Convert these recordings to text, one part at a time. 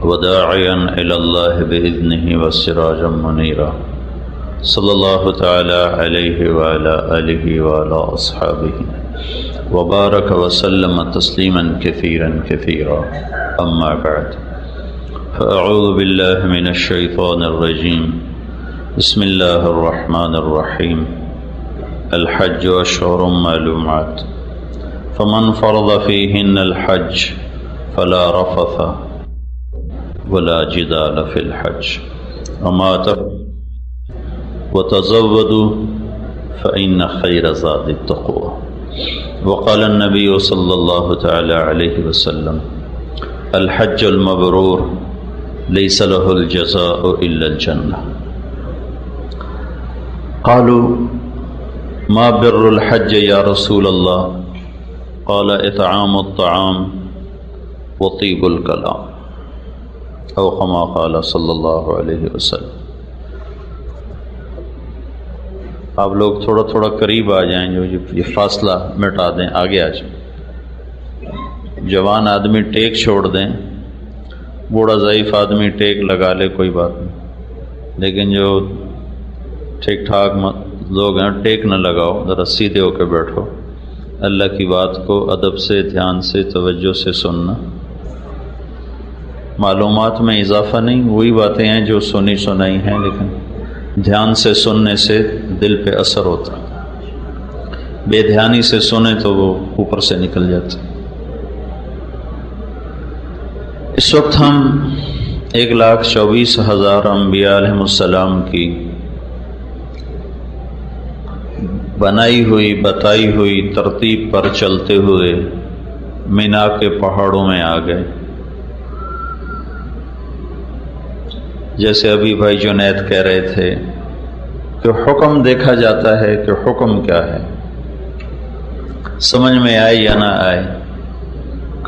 وداعيا إلى الله بإذنه وسراجا منيرا صلى الله تعالى عليه وعلى آله وعلى أصحابه وبارك وسلم تسليما كثيرا كثيرا أما بعد فأعوذ بالله من الشيطان الرجيم بسم الله الرحمن الرحيم الحج أشهر معلومات فمن فرض فيهن الحج فلا رفث ولا جدال في الحج وتزودوا فإن خير زاد التقوى وقال النبي صلى الله تعالى عليه وسلم الحج المبرور ليس له الجزاء إلا الجنة قالوا ما بر الحج يا رسول الله قال إطعام الطعام وطيب الكلام او كما قال صلی اللہ علیہ وسلم۔ آپ لوگ تھوڑا تھوڑا قریب آ جائیں، جو یہ فاصلہ مٹا دیں، آگے آ جائیں۔ جوان آدمی ٹیک چھوڑ دیں، بوڑھا ضعیف آدمی ٹیک لگا لے، کوئی بات نہیں، لیکن جو ٹھیک ٹھاک لوگ ہیں ٹیک نہ لگاؤ، ذرا سیدھے ہو کے بیٹھو، اللہ کی بات کو ادب سے، دھیان سے، توجہ سے سننا، معلومات میں اضافہ نہیں، وہی باتیں ہیں جو سنی سنائی ہیں، لیکن دھیان سے سننے سے دل پہ اثر ہوتا ہے، بے دھیانی سے سنیں تو وہ اوپر سے نکل جاتے۔ اس وقت ہم 1,24,000 انبیاء علیہ السلام کی بنائی ہوئی بتائی ہوئی ترتیب پر چلتے ہوئے مینا کے پہاڑوں میں آ گئے۔ جیسے ابھی بھائی جنید کہہ رہے تھے کہ حکم دیکھا جاتا ہے کہ حکم کیا ہے، سمجھ میں آئے یا نہ آئے،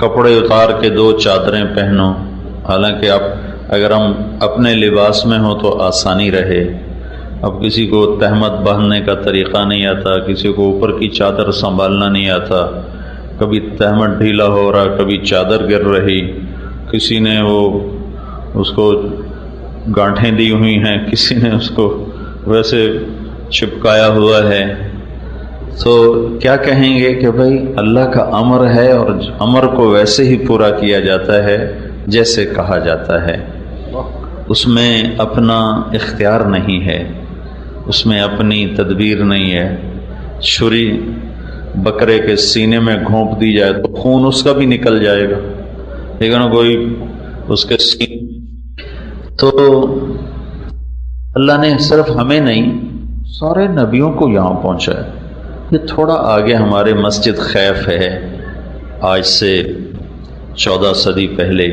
کپڑے اتار کے 2 چادریں پہنو، حالانکہ اگر ہم اپنے لباس میں ہوں تو آسانی رہے۔ اب کسی کو تہمت باندھنے کا طریقہ نہیں آتا، کسی کو اوپر کی چادر سنبھالنا نہیں آتا، کبھی تہمت ڈھیلا ہو رہا، کبھی چادر گر رہی، کسی نے اس کو گانٹھیں دی ہوئی ہیں، کسی نے اس کو ویسے چپکایا ہوا ہے، تو کیا کہیں گے کہ بھائی اللہ کا امر ہے اور امر کو ویسے ہی پورا کیا جاتا ہے جیسے کہا جاتا ہے، اس میں اپنا اختیار نہیں ہے، اس میں اپنی تدبیر نہیں ہے۔ چھری بکرے کے سینے میں گھونپ دی جائے تو خون اس کا بھی نکل جائے گا، لیکن کوئی اس کے سینے، تو اللہ نے صرف ہمیں نہیں سارے نبیوں کو یہاں پہنچایا۔ یہ تھوڑا آگے ہمارے مسجد خیف ہے، آج سے 14 صدی پہلے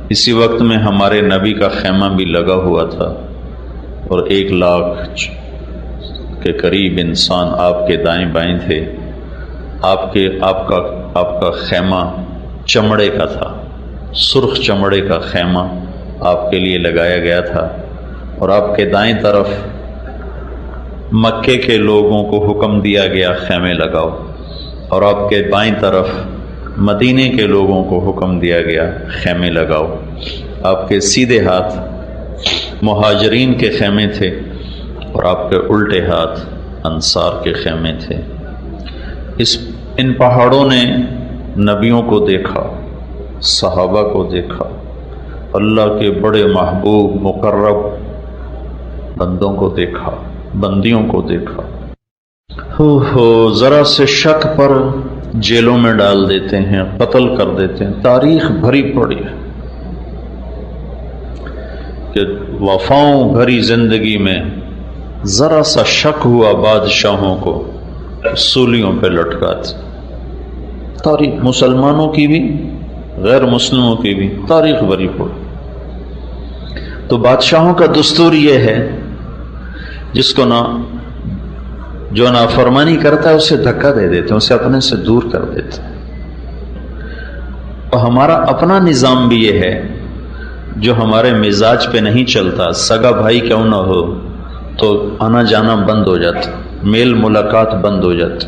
اسی وقت میں ہمارے نبی کا خیمہ بھی لگا ہوا تھا، اور 1 لاکھ کے قریب انسان آپ کے دائیں بائیں تھے۔ آپ کا خیمہ چمڑے کا تھا، سرخ چمڑے کا خیمہ آپ کے لیے لگایا گیا تھا، اور آپ کے دائیں طرف مکے کے لوگوں کو حکم دیا گیا خیمے لگاؤ، اور آپ کے بائیں طرف مدینے کے لوگوں کو حکم دیا گیا خیمے لگاؤ۔ آپ کے سیدھے ہاتھ مہاجرین کے خیمے تھے، اور آپ کے الٹے ہاتھ انصار کے خیمے تھے۔ ان پہاڑوں نے نبیوں کو دیکھا، صحابہ کو دیکھا، اللہ کے بڑے محبوب مقرب بندوں کو دیکھا، بندیوں کو دیکھا۔ ذرا سے شک پر جیلوں میں ڈال دیتے ہیں، قتل کر دیتے ہیں۔ تاریخ بھری پڑی ہے کہ وفاؤں بھری زندگی میں ذرا سا شک ہوا بادشاہوں کو سولیوں پہ لٹکاتے۔ تاریخ مسلمانوں کی بھی غیر مسلموں کی بھی تاریخ بھری پڑی۔ تو بادشاہوں کا دستور یہ ہے جس کو جو نافرمانی کرتا ہے اسے دھکا دے دیتے ہیں، اسے اپنے سے دور کر دیتے ہیں۔ اور ہمارا اپنا نظام بھی یہ ہے جو ہمارے مزاج پہ نہیں چلتا، سگا بھائی کیوں نہ ہو تو آنا جانا بند ہو جاتا، میل ملاقات بند ہو جاتی،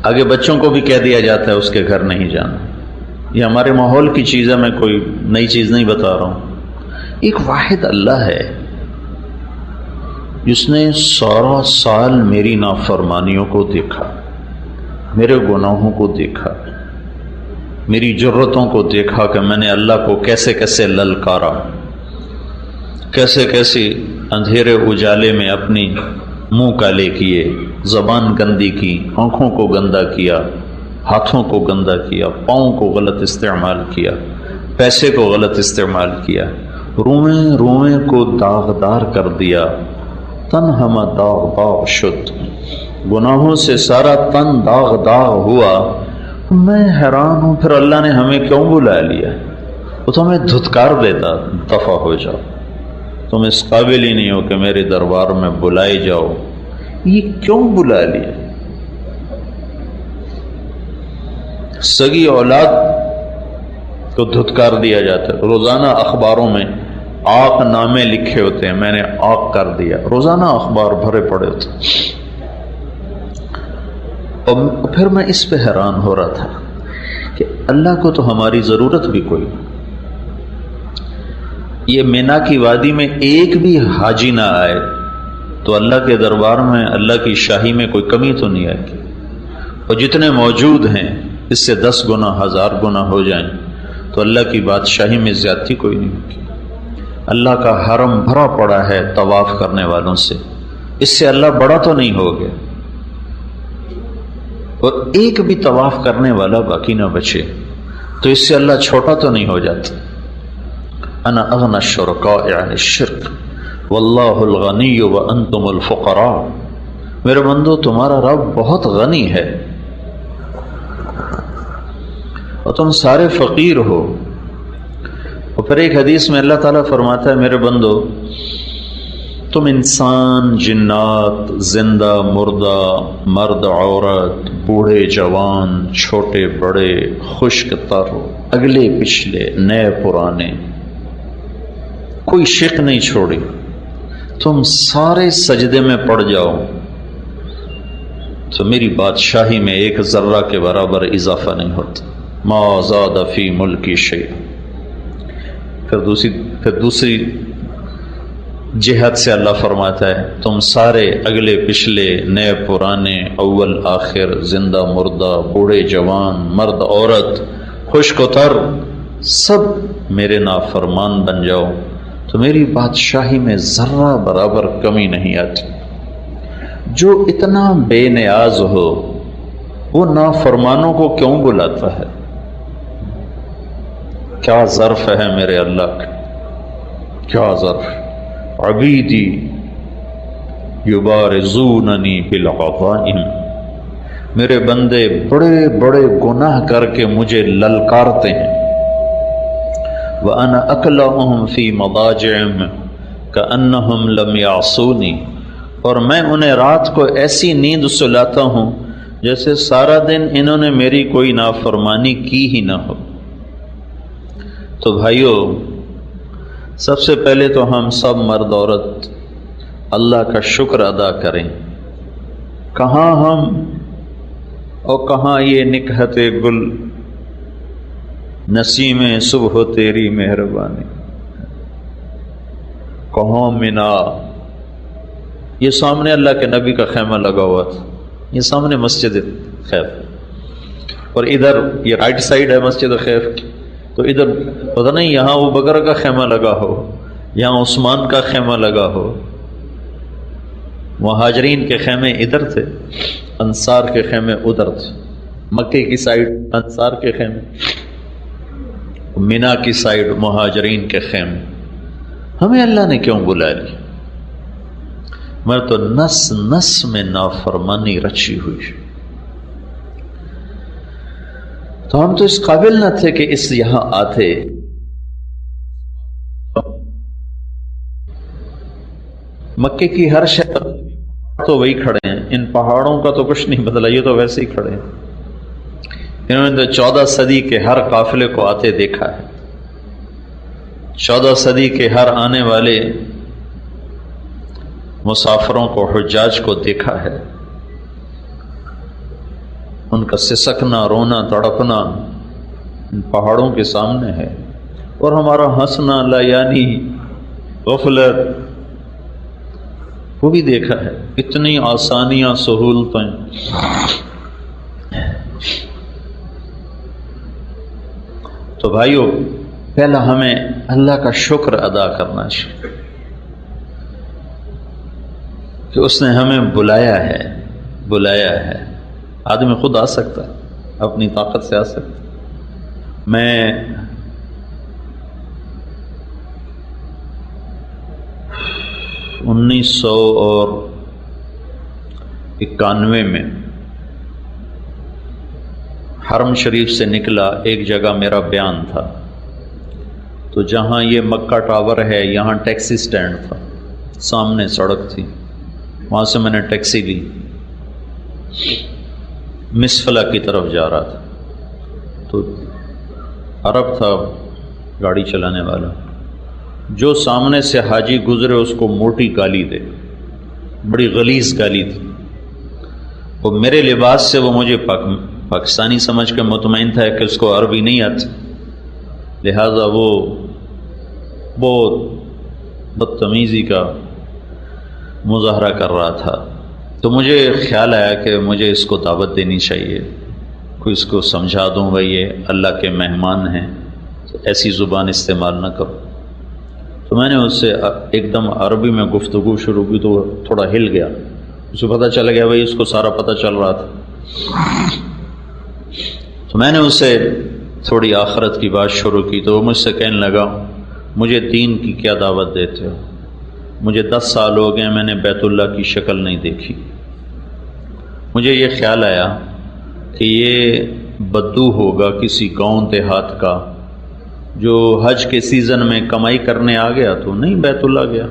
آگے بچوں کو بھی کہہ دیا جاتا ہے اس کے گھر نہیں جانا، یہ ہمارے ماحول کی چیز ہے، میں کوئی نئی چیز نہیں بتا رہا ہوں۔ ایک واحد اللہ ہے جس نے سارا سال میری نافرمانیوں کو دیکھا، میرے گناہوں کو دیکھا، میری جرتوں کو دیکھا کہ میں نے اللہ کو کیسے کیسے للکارا، کیسے کیسے اندھیرے اجالے میں اپنی منہ کالے کیے، زبان گندی کی، آنکھوں کو گندا کیا، ہاتھوں کو گندا کیا، پاؤں کو غلط استعمال کیا، پیسے کو غلط استعمال کیا، روئیں روئیں کو داغدار کر دیا، تن ہم داغ داغ شد، گناہوں سے سارا تن داغ داغ ہوا۔ میں حیران ہوں پھر اللہ نے ہمیں کیوں بلا لیا؟ وہ تو ہمیں دھتکار دیتا، دفع ہو جاؤ، تم اس قابل ہی نہیں ہو کہ میرے دربار میں بلائے جاؤ، یہ کیوں بلا لیا؟ سگی اولاد کو دھتکار دیا جاتا ہے، روزانہ اخباروں میں آق نامے لکھے ہوتے ہیں، میں نے آق کر دیا، روزانہ اخبار بھرے پڑے ہوتے ہیں۔ اور پھر میں اس پہ حیران ہو رہا تھا کہ اللہ کو تو ہماری ضرورت بھی کوئی نہیں۔ یہ مینا کی وادی میں ایک بھی حاجی نہ آئے تو اللہ کے دربار میں اللہ کی شاہی میں کوئی کمی تو نہیں آئے گی، اور جتنے موجود ہیں اس سے 10 گنا 1000 گنا ہو جائیں تو اللہ کی بادشاہی میں زیادتی کوئی نہیں ہوگی۔ اللہ کا حرم بھرا پڑا ہے طواف کرنے والوں سے، اس سے اللہ بڑا تو نہیں ہو گیا، اور ایک بھی طواف کرنے والا باقی نہ بچے تو اس سے اللہ چھوٹا تو نہیں ہو جاتا۔ انا اغنى الشركاء عن الشرك واللہ الغنی وانتم الفقراء، میرے بندو تمہارا رب بہت غنی ہے اور تم سارے فقیر ہو۔ اور پھر ایک حدیث میں اللہ تعالیٰ فرماتا ہے میرے بندو تم انسان، جنات، زندہ مردہ، مرد عورت، بوڑھے جوان، چھوٹے بڑے، خشک تر، اگلے پچھلے، نئے پرانے، کوئی شک نہیں چھوڑی، تم سارے سجدے میں پڑ جاؤ تو میری بادشاہی میں ایک ذرہ کے برابر اضافہ نہیں ہوتا۔ ما زاد فی ملکی شیء۔ پھر دوسری جہت سے اللہ فرماتا ہے تم سارے اگلے پچھلے، نئے پرانے، اول آخر، زندہ مردہ، بوڑھے جوان، مرد عورت، خشک و تر، سب میرے نافرمان بن جاؤ تو میری بادشاہی میں ذرہ برابر کمی نہیں آتی۔ جو اتنا بے نیاز ہو وہ نافرمانوں کو کیوں بلاتا ہے؟ کیا ظرف ہے میرے اللہ کا، کیا ظرف۔ عبیدی یبارزوننی بالعظائم، میرے بندے بڑے بڑے گناہ کر کے مجھے للکارتے ہیں۔ وَأَنَا أَكْلَأُهُمْ فِي مَضَاجِعِهِمْ كَأَنَّهُمْ لَمْ يَعْصُونِي، اور میں انہیں رات کو ایسی نیند سلاتا ہوں جیسے سارا دن انہوں نے میری کوئی نافرمانی کی ہی نہ ہو۔ تو بھائیو، سب سے پہلے تو ہم سب مرد عورت اللہ کا شکر ادا کریں۔ کہاں ہم اور کہاں یہ نکہت گل، نسیم صبح تیری مہربانی، کہاں منا۔ یہ سامنے اللہ کے نبی کا خیمہ لگا ہوا تھا، یہ سامنے مسجد خیف، اور ادھر یہ رائٹ سائڈ ہے مسجد خیف کی، تو ادھر پتہ نہیں یہاں ابو بکر کا خیمہ لگا ہو، یہاں عثمان کا خیمہ لگا ہو۔ مہاجرین کے خیمے ادھر تھے، انصار کے خیمے ادھر تھے، مکے کی سائیڈ انصار کے خیمے، مینا کی سائیڈ مہاجرین کے خیمے۔ ہمیں اللہ نے کیوں بلا لیا؟ میں تو نس نس میں نافرمانی رچی ہوئی، تو ہم تو اس قابل نہ تھے کہ اس یہاں آتے۔ مکے کی ہر شہر تو وہی کھڑے ہیں، ان پہاڑوں کا تو کچھ نہیں بدلا، یہ تو ویسے ہی کھڑے ہیں۔ انہوں نے تو 14 صدی کے ہر قافلے کو آتے دیکھا ہے، 14 صدی کے ہر آنے والے مسافروں کو، حجاج کو دیکھا ہے، ان کا سسکنا، رونا، تڑپنا ان پہاڑوں کے سامنے ہے، اور ہمارا ہنسنا لایانی غفلت وہ بھی دیکھا ہے، اتنی آسانیاں سہولتیں۔ تو بھائیو، پہلا ہمیں اللہ کا شکر ادا کرنا چاہیے کہ اس نے ہمیں بلایا ہے۔ آدمی خود آ سکتا ہے، اپنی طاقت سے آ سکتا ہے۔ میں 1991 میں حرم شریف سے نکلا، ایک جگہ میرا بیان تھا، تو جہاں یہ مکہ ٹاور ہے یہاں ٹیکسی سٹینڈ تھا، سامنے سڑک تھی، وہاں سے میں نے ٹیکسی لی، مسفلہ کی طرف جا رہا تھا، تو عرب تھا گاڑی چلانے والا، جو سامنے سے حاجی گزرے اس کو موٹی گالی دے، بڑی غلیظ گالی تھی، وہ میرے لباس سے وہ مجھے پاکستانی سمجھ کے مطمئن تھا کہ اس کو عربی نہیں آتی، لہذا وہ بہت بدتمیزی کا مظاہرہ کر رہا تھا۔ تو مجھے خیال آیا کہ مجھے اس کو دعوت دینی چاہیے، کوئی اس کو سمجھا دوں بھائی یہ اللہ کے مہمان ہیں، تو ایسی زبان استعمال نہ کرو۔ تو میں نے اس سے ایک دم عربی میں گفتگو شروع کی، تو وہ تھوڑا ہل گیا، اسے پتہ چل گیا بھائی اس کو سارا پتہ چل رہا تھا۔ تو میں نے اس سے تھوڑی آخرت کی بات شروع کی، تو وہ مجھ سے کہنے لگا مجھے دین کی کیا دعوت دیتے ہو، مجھے 10 سال ہو گئے میں نے بیت اللہ کی شکل نہیں دیکھی۔ مجھے یہ خیال آیا کہ یہ بدو ہوگا کسی گاؤں دیہات کا جو حج کے سیزن میں کمائی کرنے آ گیا، تو نہیں بیت اللہ گیا۔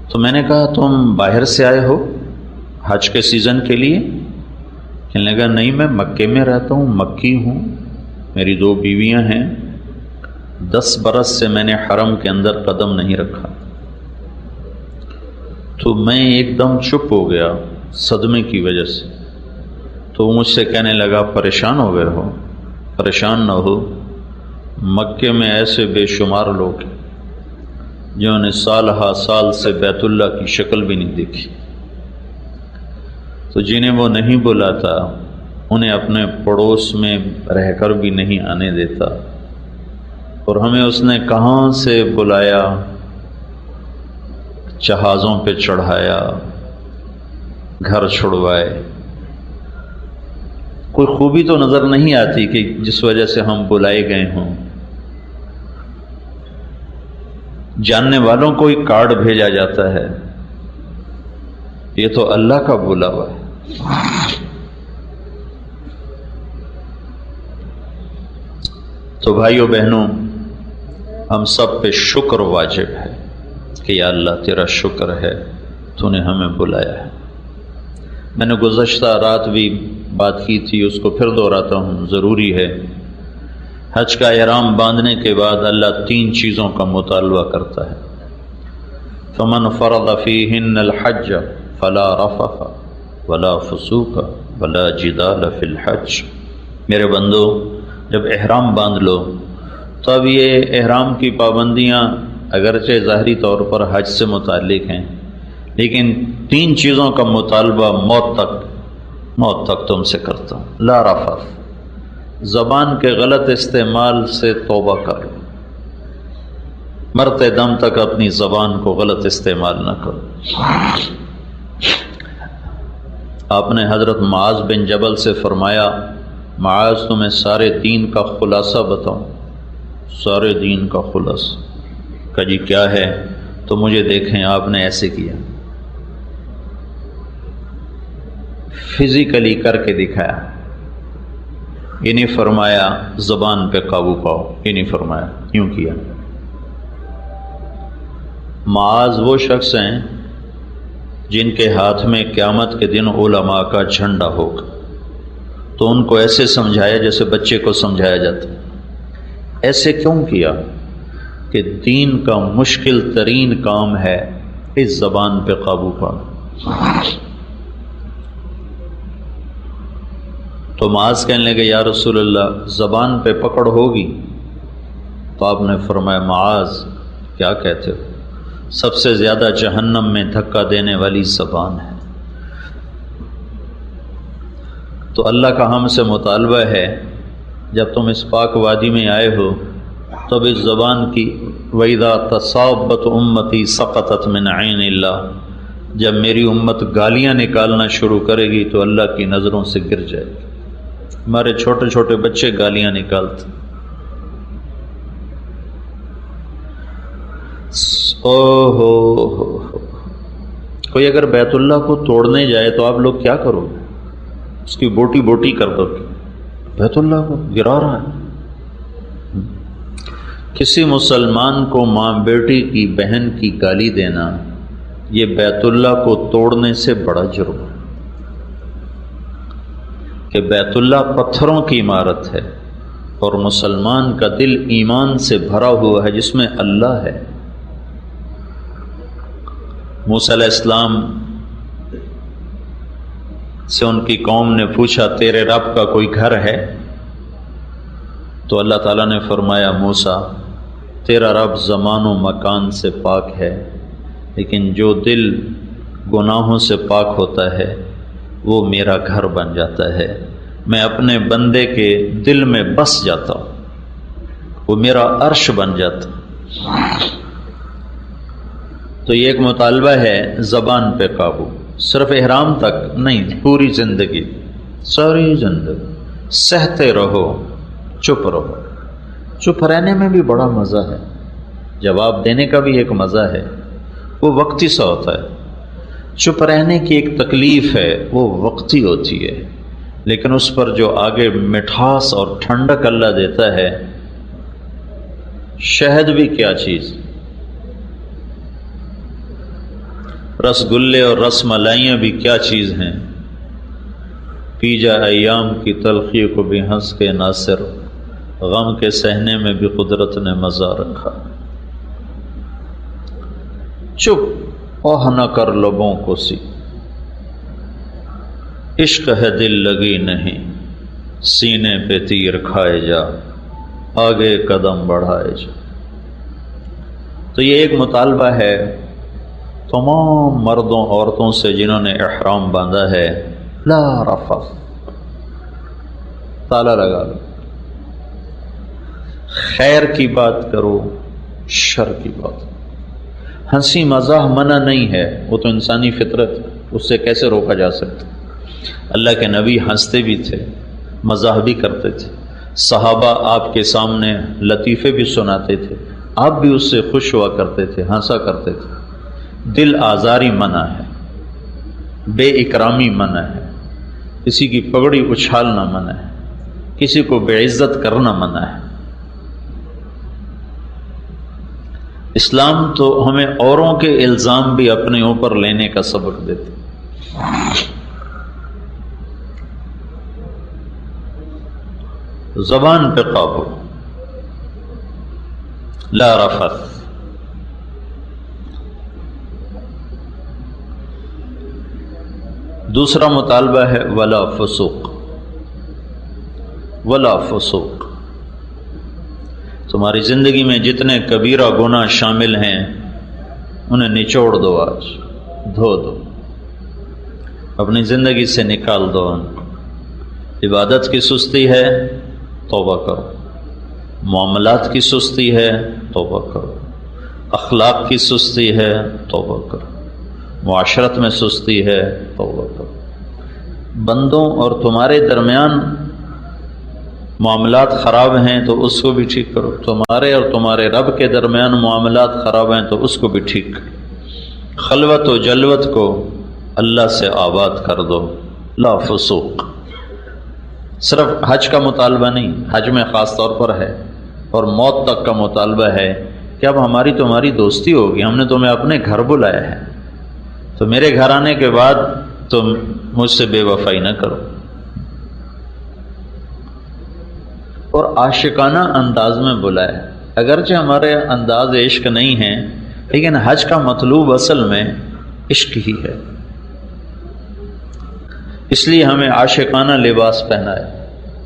تو میں نے کہا تم باہر سے آئے ہو حج کے سیزن کے لیے؟ کہنے لگا نہیں، میں مکے میں رہتا ہوں، مکی ہوں، میری 2 بیویاں ہیں، 10 برس سے میں نے حرم کے اندر قدم نہیں رکھا۔ تو میں ایک دم چپ ہو گیا صدمے کی وجہ سے۔ تو وہ مجھ سے کہنے لگا پریشان ہو گئے ہو؟ پریشان نہ ہو، مکے میں ایسے بے شمار لوگ ہیں جنہوں نے سال ہا سال سے بیت اللہ کی شکل بھی نہیں دیکھی، تو جنہیں وہ نہیں بلاتا انہیں اپنے پڑوس میں رہ کر بھی نہیں آنے دیتا، اور ہمیں اس نے کہاں سے بلایا، جہازوں پہ چڑھایا، گھر چھڑوائے۔ کوئی خوبی تو نظر نہیں آتی کہ جس وجہ سے ہم بلائے گئے ہوں۔ جاننے والوں کو ہی کارڈ بھیجا جاتا ہے، یہ تو اللہ کا بلاوا ہے۔ تو بھائیو بہنوں، ہم سب پہ شکر واجب ہے کہ یا اللہ تیرا شکر ہے تو نے ہمیں بلایا ہے۔ میں نے گزشتہ رات بھی بات کی تھی، اس کو پھر دہراتا ہوں، ضروری ہے۔ حج کا احرام باندھنے کے بعد اللہ 3 چیزوں کا مطالبہ کرتا ہے، فمن فرض فیہن الحج فلا رفث ولا فسوق ولا جدال فی الحج۔ میرے بندو، جب احرام باندھ لو تو اب یہ احرام کی پابندیاں اگرچہ ظاہری طور پر حج سے متعلق ہیں، لیکن 3 چیزوں کا مطالبہ موت تک تم سے کرتا ہوں۔ لا رفث، زبان کے غلط استعمال سے توبہ کر لو، مرتے دم تک اپنی زبان کو غلط استعمال نہ کرو۔ آپ نے حضرت معاذ بن جبل سے فرمایا، معاذ تمہیں سارے دین کا خلاصہ بتاؤں؟ سارے دین کا خلاصہ؟ کہا جی کیا ہے؟ تو مجھے دیکھیں آپ نے ایسے کیا، فزیکلی کر کے دکھایا، یہ نہیں فرمایا زبان پہ قابو پاؤ، یہ نہیں فرمایا، یوں کیا۔ معاذ وہ شخص ہیں جن کے ہاتھ میں قیامت کے دن علماء کا جھنڈا ہوگا، تو ان کو ایسے سمجھایا جیسے بچے کو سمجھایا جاتا ہے۔ ایسے کیوں کیا؟ کہ دین کا مشکل ترین کام ہے اس زبان پہ قابو پانا۔ تو معاذ کہنے لگے یا رسول اللہ زبان پہ پکڑ ہوگی؟ تو آپ نے فرمایا معاذ کیا کہتے ہو، سب سے زیادہ جہنم میں دھکا دینے والی زبان ہے۔ تو اللہ کا ہم سے مطالبہ ہے جب تم اس پاک وادی میں آئے ہو تب اس زبان کی وَإِذَا تَصَابَتْ أُمَّتِي سَقَطَتْ مِنْ عَيْنِ اللَّهِ، جب میری امت گالیاں نکالنا شروع کرے گی تو اللہ کی نظروں سے گر جائے گی۔ ہمارے چھوٹے چھوٹے بچے گالیاں نکالتے، کوئی اگر بیت اللہ کو توڑنے جائے تو آپ لوگ کیا کرو گے؟ اس کی بوٹی بوٹی کر دو، بیت اللہ کو گرا رہا ہے۔ کسی مسلمان کو ماں بیٹی کی بہن کی گالی دینا یہ بیت اللہ کو توڑنے سے بڑا جرم ہے، کہ بیت اللہ پتھروں کی عمارت ہے اور مسلمان کا دل ایمان سے بھرا ہوا ہے جس میں اللہ ہے۔ موسیٰ علیہ السلام سے ان کی قوم نے پوچھا تیرے رب کا کوئی گھر ہے؟ تو اللہ تعالیٰ نے فرمایا موسیٰ تیرا رب زمان و مکان سے پاک ہے، لیکن جو دل گناہوں سے پاک ہوتا ہے وہ میرا گھر بن جاتا ہے، میں اپنے بندے کے دل میں بس جاتا ہوں، وہ میرا عرش بن جاتا۔ تو یہ ایک مطالبہ ہے زبان پہ قابو، صرف احرام تک نہیں، پوری زندگی، ساری زندگی سہتے رہو، چپ رہو۔ چپ رہنے میں بھی بڑا مزہ ہے، جواب دینے کا بھی ایک مزہ ہے، وہ وقتی سا ہوتا ہے۔ چپ رہنے کی ایک تکلیف ہے، وہ وقتی ہوتی ہے، لیکن اس پر جو آگے مٹھاس اور ٹھنڈک اللہ دیتا ہے، شہد بھی کیا چیز، رس گلے اور رس ملائیاں بھی کیا چیز ہیں، پی جا ایام کی تلخی کو بھی ہنس کے ناصر، غم کے سہنے میں بھی قدرت نے مزہ رکھا۔ چپ اوہ نہ کر لبوں کو سی، عشق ہے دل لگی نہیں، سینے پہ تیر کھائے جا، آگے قدم بڑھائے جا۔ تو یہ ایک مطالبہ ہے تمام مردوں عورتوں سے جنہوں نے احرام باندھا ہے، لا رفث، تالا لگا لو، خیر کی بات کرو، شر کی بات۔ ہنسی مزاح منع نہیں ہے، وہ تو انسانی فطرت ہے، اس سے کیسے روکا جا سکتا۔ اللہ کے نبی ہنستے بھی تھے، مزاح بھی کرتے تھے، صحابہ آپ کے سامنے لطیفے بھی سناتے تھے، آپ بھی اس سے خوش ہوا کرتے تھے، ہنسا کرتے تھے۔ دل آزاری منع ہے، بے اکرامی منع ہے، کسی کی پگڑی اچھالنا منع ہے، کسی کو بے عزت کرنا منع ہے۔ اسلام تو ہمیں اوروں کے الزام بھی اپنے اوپر لینے کا سبق دیتے۔ زبان پہ قابو، لا رفث۔ دوسرا مطالبہ ہے ولا فسوق، ولا فسوق۔ تمہاری زندگی میں جتنے کبیرہ گناہ شامل ہیں انہیں نچوڑ دو، آج دھو دو، اپنی زندگی سے نکال دو ان کو۔ عبادت کی سستی ہے، توبہ کرو۔ معاملات کی سستی ہے، توبہ کرو۔ اخلاق کی سستی ہے، توبہ کرو۔ معاشرت میں سستی ہے، توبہ کرو۔ بندوں اور تمہارے درمیان معاملات خراب ہیں تو اس کو بھی ٹھیک کرو، تمہارے اور تمہارے رب کے درمیان معاملات خراب ہیں تو اس کو بھی ٹھیک کرو۔ خلوت و جلوت کو اللہ سے آباد کر دو، لا فسوق۔ صرف حج کا مطالبہ نہیں، حج میں خاص طور پر ہے، اور موت تک کا مطالبہ ہے کہ اب ہماری تمہاری دوستی ہوگی، ہم نے تمہیں اپنے گھر بلایا ہے، تو میرے گھر آنے کے بعد تم مجھ سے بے وفائی نہ کرو۔ اور عاشقانہ انداز میں بلایا، اگرچہ ہمارے انداز عشق نہیں ہیں، لیکن حج کا مطلوب اصل میں عشق ہی ہے۔ اس لیے ہمیں عاشقانہ لباس پہنا ہے.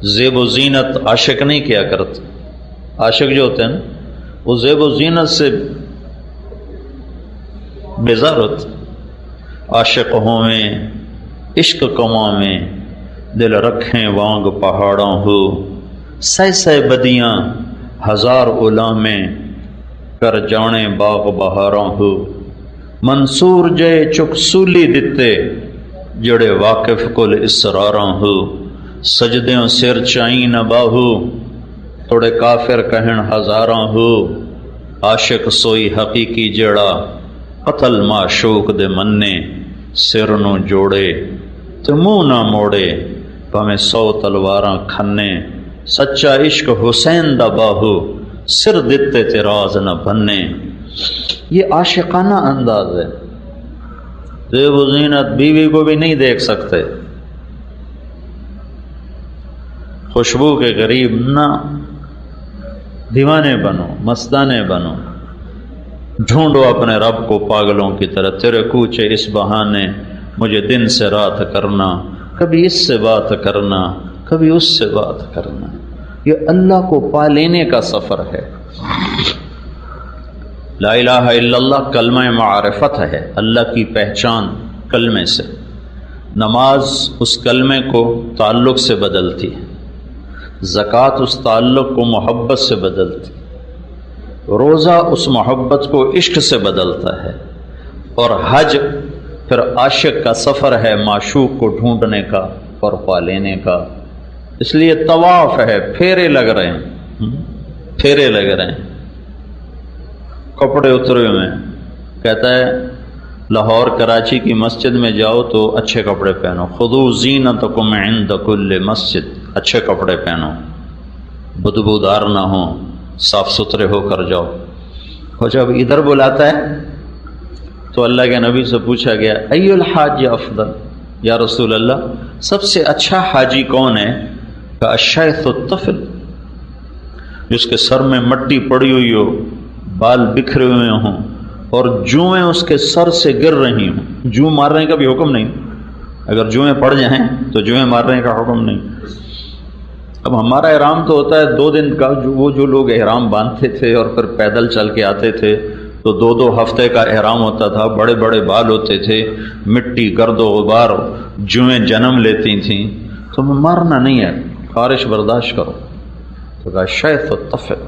زیب و زینت عاشق نہیں کیا کرتے. عاشق جو ہوتے ہیں نا وہ زیب و زینت سے بیزار ہوتے. عاشق ہویں عشق کماویں دل رکھیں وانگ پہاڑوں ہو. سہ سہ بدیاں ہزار علامیں کر جانے باغ بہاروں ہو. منصور جے چک سولی دتے جڑے واقف کل اسراراں ہو. سجدیوں سر چائیں نہ باہو توڑے کافر کہن ہزاراں ہو. عاشق سوئی حقیقی جڑا قتل معشوق دے مننے. سر نو جوڑے تو منہ نہ موڑے پامیں 100 تلواراں کھنے. سچا عشق حسین دا باہو سر دتے تے راز نہ بننے. یہ عاشقانہ انداز ہے. زیب و زینت بیوی کو بھی نہیں دیکھ سکتے. خوشبو کے قریب نہ دیوانے بنو مستانے بنو. ڈھونڈو اپنے رب کو پاگلوں کی طرح. تیرے کوچے اس بہانے مجھے دن سے رات کرنا. کبھی اس سے بات کرنا کبھی اس سے بات کرنا. یہ اللہ کو پا لینے کا سفر ہے. لا الہ الا اللہ کلمہ معرفت ہے. اللہ کی پہچان کلمے سے. نماز اس کلمے کو تعلق سے بدلتی ہے. زکوٰۃ اس تعلق کو محبت سے بدلتی. روزہ اس محبت کو عشق سے بدلتا ہے. اور حج پھر عاشق کا سفر ہے معشوق کو ڈھونڈنے کا اور پا لینے کا. اس لیے طواف ہے. پھیرے لگ رہے ہیں پھیرے لگ رہے ہیں. کپڑے اترے ہوئے ہیں. کہتا ہے لاہور کراچی کی مسجد میں جاؤ تو اچھے کپڑے پہنو. خذوا زینتکم عند کل مسجد. اچھے کپڑے پہنو بدبودار نہ ہوں صاف ستھرے ہو کر جاؤ. اور جب ادھر بلاتا ہے تو اللہ کے نبی سے پوچھا گیا ای الحاج افضل. یا رسول اللہ سب سے اچھا حاجی کون ہے؟ کہ الشیخ الطفل جس کے سر میں مٹی پڑی ہوئی ہو بال بکھرے ہوئے ہوں اور جوئیں اس کے سر سے گر رہی ہوں. جو مارنے کا بھی حکم نہیں. اگر جوئیں پڑ جائیں تو جوئیں مارنے کا حکم نہیں. اب ہمارا احرام تو ہوتا ہے 2 دن کا. وہ جو لوگ احرام باندھتے تھے اور پھر پیدل چل کے آتے تھے تو 2 ہفتے کا احرام ہوتا تھا. بڑے بڑے بال ہوتے تھے. مٹی گرد و غبار جوئیں جنم لیتی تھیں. تو مارنا نہیں ہے خارش برداشت کرو. تو کہا شیخ الطفل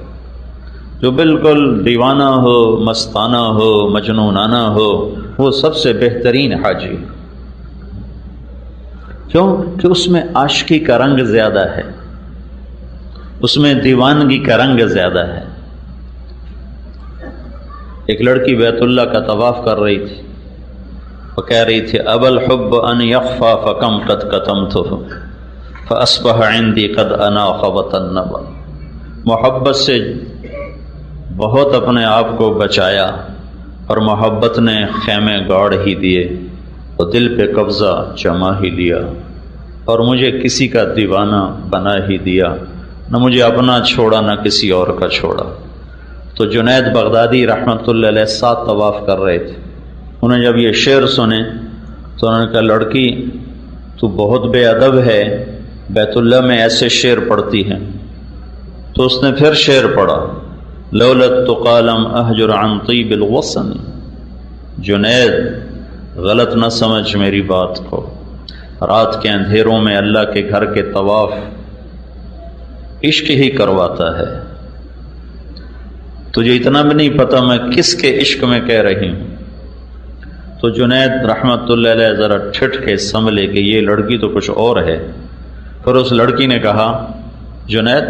جو بالکل دیوانہ ہو مستانہ ہو مجنونانہ ہو وہ سب سے بہترین حاجی. کیوں کہ اس میں عاشقی کا رنگ زیادہ ہے. اس میں دیوانگی کا رنگ زیادہ ہے. ایک لڑکی بیت اللہ کا طواف کر رہی تھی. وہ کہہ رہی تھی ابا الحب ان یخفى فکم قد کتمتہ فاصبح عندی قد اناخ وطنبا. محبت سے بہت اپنے آپ کو بچایا اور محبت نے خیمے گاڑ ہی دیے اور دل پہ قبضہ جما ہی لیا اور مجھے کسی کا دیوانہ بنا ہی دیا. نہ مجھے اپنا چھوڑا نہ کسی اور کا چھوڑا. تو جنید بغدادی رحمۃ اللہ علیہ 7 طواف کر رہے تھے. انہیں جب یہ شعر سنے تو انہوں نے کہا لڑکی تو بہت بے ادب ہے. بیت اللہ میں ایسے شعر پڑھتی ہیں. تو اس نے پھر شعر پڑھا لولت تقالم احجر عن طیب الوسن. جنید غلط نہ سمجھ میری بات کو. رات کے اندھیروں میں اللہ کے گھر کے طواف عشق ہی کرواتا ہے. تجھے اتنا بھی نہیں پتہ میں کس کے عشق میں کہہ رہی ہوں. تو جنید رحمت اللہ علیہ ذرا ٹھٹ کے سنبھلے کہ یہ لڑکی تو کچھ اور ہے. پھر اس لڑکی نے کہا جنید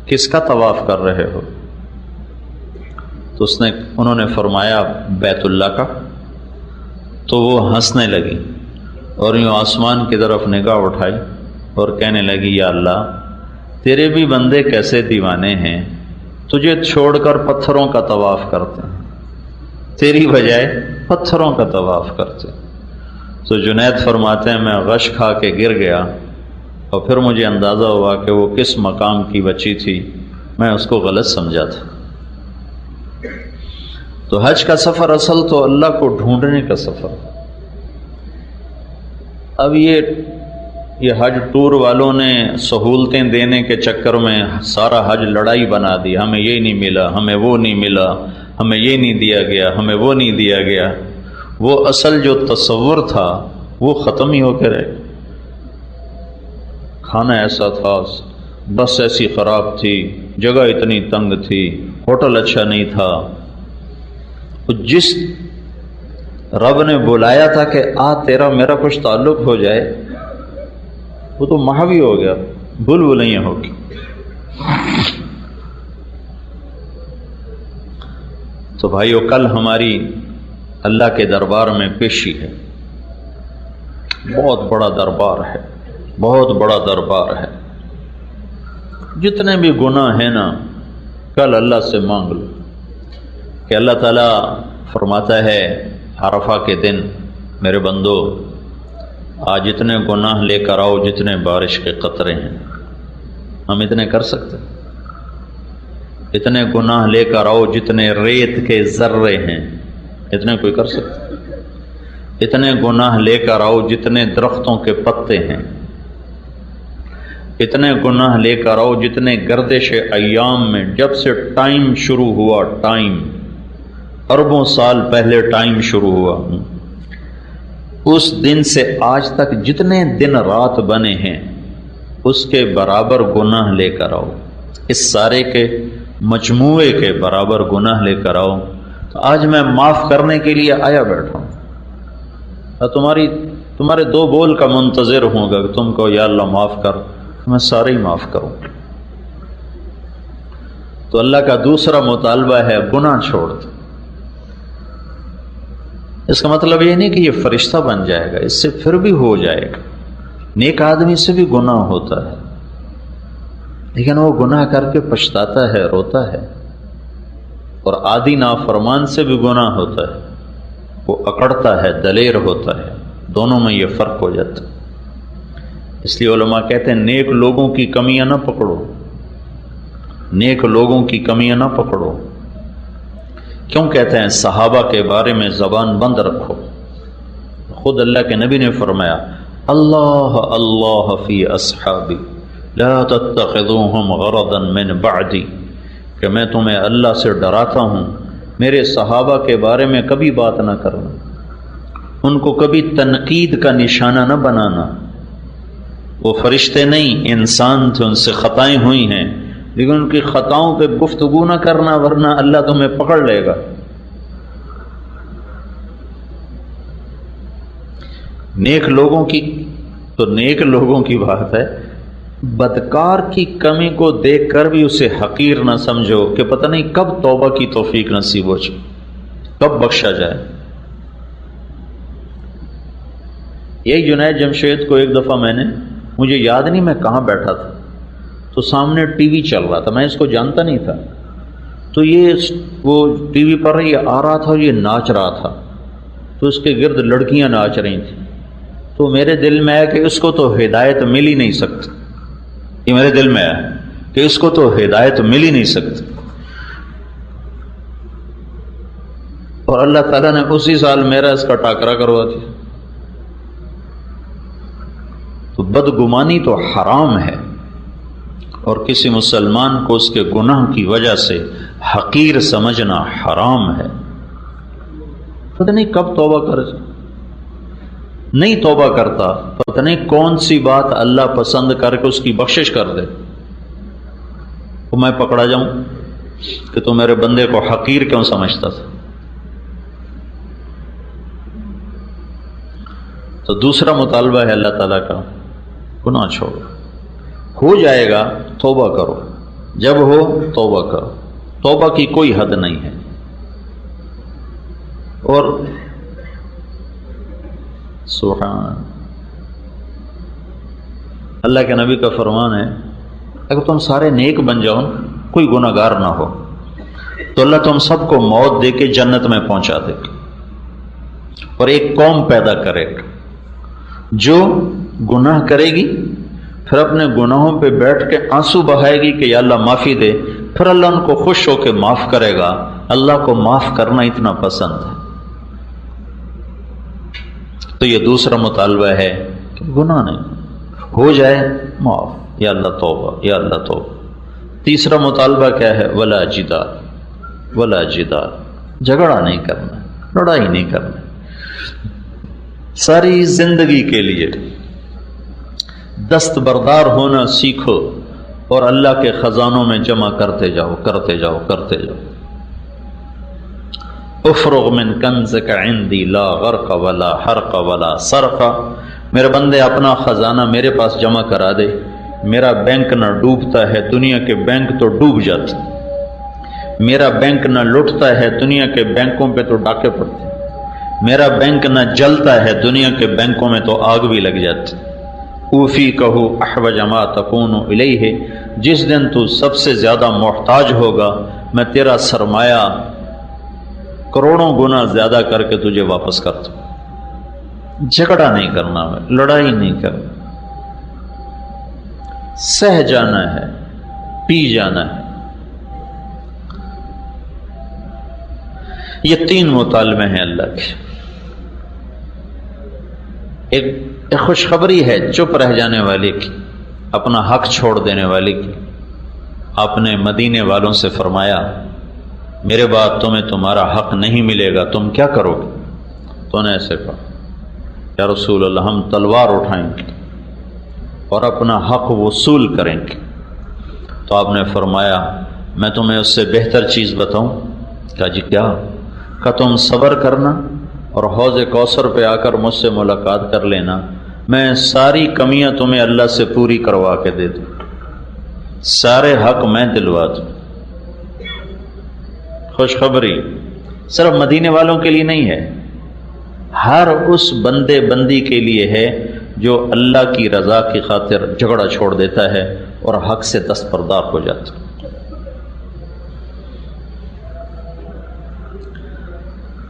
کس کا طواف کر رہے ہو؟ تو انہوں نے فرمایا بیت اللہ کا. تو وہ ہنسنے لگی اور یوں آسمان کی طرف نگاہ اٹھائی اور کہنے لگی یا اللہ تیرے بھی بندے کیسے دیوانے ہیں. تجھے چھوڑ کر پتھروں کا طواف کرتے ہیں. تیری بجائے پتھروں کا طواف کرتے. تو جنید فرماتے ہیں میں غش کھا کے گر گیا اور پھر مجھے اندازہ ہوا کہ وہ کس مقام کی بچی تھی. میں اس کو غلط سمجھا تھا. تو حج کا سفر اصل تو اللہ کو ڈھونڈنے کا سفر. اب یہ حج ٹور والوں نے سہولتیں دینے کے چکر میں سارا حج لڑائی بنا دی، ہمیں یہ نہیں ملا، ہمیں وہ نہیں ملا، ہمیں یہ نہیں دیا گیا، ہمیں وہ نہیں دیا گیا۔ وہ اصل جو تصور تھا وہ ختم ہی ہو کے رہے۔ کھانا ایسا تھا، بس ایسی خراب تھی، جگہ اتنی تنگ تھی، ہوٹل اچھا نہیں تھا۔ جس رب نے بلایا تھا کہ تیرا میرا کچھ تعلق ہو جائے، وہ تو محوی ہو گیا، بھول بھلائیاں ہو گئی۔ تو بھائیو، کل ہماری اللہ کے دربار میں پیشی ہے، بہت بڑا دربار ہے، بہت بڑا دربار ہے۔ جتنے بھی گناہ ہیں نا، کل اللہ سے مانگ لو کہ اللہ تعالیٰ فرماتا ہے عرفہ کے دن، میرے بندو آج اتنے گناہ لے کر آؤ جتنے بارش کے قطرے ہیں۔ ہم اتنے کر سکتے؟ اتنے گناہ لے کر آؤ جتنے ریت کے ذرے ہیں، اتنے کوئی کر سکتے؟ اتنے گناہ لے کر آؤ جتنے درختوں کے پتے ہیں، اتنے گناہ لے کر آؤ جتنے گردش ایام میں، جب سے ٹائم شروع ہوا، ٹائم اربوں سال پہلے ٹائم شروع ہوا، اس دن سے آج تک جتنے دن رات بنے ہیں اس کے برابر گناہ لے کر آؤ، اس سارے کے مجموعے کے برابر گناہ لے کر آؤ، تو آج میں معاف کرنے کے لیے آیا بیٹھا ہوں۔ تمہارے دو بول کا منتظر ہوں گا کہ تم کو یا اللہ معاف کر، میں سارے ہی معاف کروں۔ تو اللہ کا دوسرا مطالبہ ہے گناہ چھوڑ دو۔ اس کا مطلب یہ نہیں کہ یہ فرشتہ بن جائے گا، اس سے پھر بھی ہو جائے گا۔ نیک آدمی سے بھی گناہ ہوتا ہے، لیکن وہ گناہ کر کے پچھتاتا ہے، روتا ہے۔ اور عادی نافرمان سے بھی گناہ ہوتا ہے، وہ اکڑتا ہے، دلیر ہوتا ہے، دونوں میں یہ فرق ہو جاتا ہے۔ اس لیے علماء کہتے ہیں نیک لوگوں کی کمیاں نہ پکڑو، نیک لوگوں کی کمیاں نہ پکڑو۔ کیوں کہتے ہیں؟ صحابہ کے بارے میں زبان بند رکھو۔ خود اللہ کے نبی نے فرمایا اللہ اللہ فی اصحابی لا تتخذوہم غرضا من بعدی، کہ میں تمہیں اللہ سے ڈراتا ہوں میرے صحابہ کے بارے میں کبھی بات نہ کرنا، ان کو کبھی تنقید کا نشانہ نہ بنانا۔ وہ فرشتے نہیں، انسان تھے، ان سے خطائیں ہوئی ہیں، لیکن ان کی خطاؤں پہ گفتگو نہ کرنا، ورنہ اللہ تمہیں پکڑ لے گا۔ نیک لوگوں کی بات ہے، بدکار کی کمی کو دیکھ کر بھی اسے حقیر نہ سمجھو کہ پتہ نہیں کب توبہ کی توفیق نصیب ہو جائے، کب بخشا جائے۔ یہی جنید جمشید کو ایک دفعہ مجھے یاد نہیں میں کہاں بیٹھا تھا، تو سامنے ٹی وی چل رہا تھا، میں اس کو جانتا نہیں تھا، تو وہ ٹی وی پر یہ آ رہا تھا اور یہ ناچ رہا تھا، تو اس کے گرد لڑکیاں ناچ رہی تھیں۔ تو میرے دل میں آیا کہ اس کو تو ہدایت مل ہی نہیں سکتی، یہ میرے دل میں آیا کہ اس کو تو ہدایت مل ہی نہیں سکتی۔ اور اللہ تعالیٰ نے اسی سال میرا اس کا ٹاکرا کروا دیا۔ تو بدگمانی تو حرام ہے، اور کسی مسلمان کو اس کے گناہ کی وجہ سے حقیر سمجھنا حرام ہے۔ پتہ نہیں کب توبہ کر جائے، نہیں توبہ کرتا، پتہ نہیں کون سی بات اللہ پسند کر کے اس کی بخشش کر دے، تو میں پکڑا جاؤں کہ تو میرے بندے کو حقیر کیوں سمجھتا تھا۔ تو دوسرا مطالبہ ہے اللہ تعالیٰ کا، گناہ چھوڑو، ہو جائے گا توبہ کرو، جب ہو توبہ کرو، توبہ کی کوئی حد نہیں ہے۔ اور سبحان اللہ کے نبی کا فرمان ہے، اگر تم سارے نیک بن جاؤ، کوئی گناہ گار نہ ہو، تو اللہ تم سب کو موت دے کے جنت میں پہنچا دے گا، اور ایک قوم پیدا کرے گا جو گناہ کرے گی، پھر اپنے گناہوں پہ بیٹھ کے آنسو بہائے گی کہ یا اللہ معافی دے، پھر اللہ ان کو خوش ہو کے معاف کرے گا۔ اللہ کو معاف کرنا اتنا پسند ہے۔ تو یہ دوسرا مطالبہ ہے کہ گناہ نہیں ہو جائے معاف، یا اللہ توبہ، یا اللہ توبہ۔ تیسرا مطالبہ کیا ہے؟ ولا جدال، ولا جدال، جھگڑا نہیں کرنا، لڑائی نہیں کرنا۔ ساری زندگی کے لیے دستبردار ہونا سیکھو اور اللہ کے خزانوں میں جمع کرتے جاؤ، کرتے جاؤ، کرتے جاؤ۔ افرغ من کنزک عندی لا غرق ولا حرق ولا سرق، میرے بندے اپنا خزانہ میرے پاس جمع کرا دے، میرا بینک نہ ڈوبتا ہے، دنیا کے بینک تو ڈوب جاتے، میرا بینک نہ لٹتا ہے، دنیا کے بینکوں پہ تو ڈاکے پڑتے، میرا بینک نہ جلتا ہے، دنیا کے بینکوں میں تو آگ بھی لگ جاتی۔ اوفی کہو احوج ما تکون الیہ، جس دن تو سب سے زیادہ محتاج ہوگا میں تیرا سرمایہ کروڑوں گنا زیادہ کر کے تجھے واپس کرتا ہوں۔ جھگڑا نہیں کرنا ہے، لڑائی نہیں کرنا، سہ جانا ہے، پی جانا ہے۔ یہ تین مطالبے ہیں اللہ کے۔ ایک خوشخبری ہے چپ رہ جانے والے کی، اپنا حق چھوڑ دینے والے کی۔ آپ نے مدینے والوں سے فرمایا میرے بعد تمہیں تمہارا حق نہیں ملے گا، تم کیا کرو گے؟ تو نے ایسے کہا یا رسول اللہ ہم تلوار اٹھائیں گے اور اپنا حق وصول کریں گے۔ تو آپ نے فرمایا میں تمہیں اس سے بہتر چیز بتاؤں؟ کہا جی کیا؟ کہ تم صبر کرنا اور حوض کوثر پہ آ کر مجھ سے ملاقات کر لینا، میں ساری کمیاں تمہیں اللہ سے پوری کروا کے دے دوں، سارے حق میں دلوا دوں۔ خوشخبری صرف مدینے والوں کے لیے نہیں ہے، ہر اس بندے بندی کے لیے ہے جو اللہ کی رضا کی خاطر جھگڑا چھوڑ دیتا ہے اور حق سے دستبردار ہو جاتا ہے۔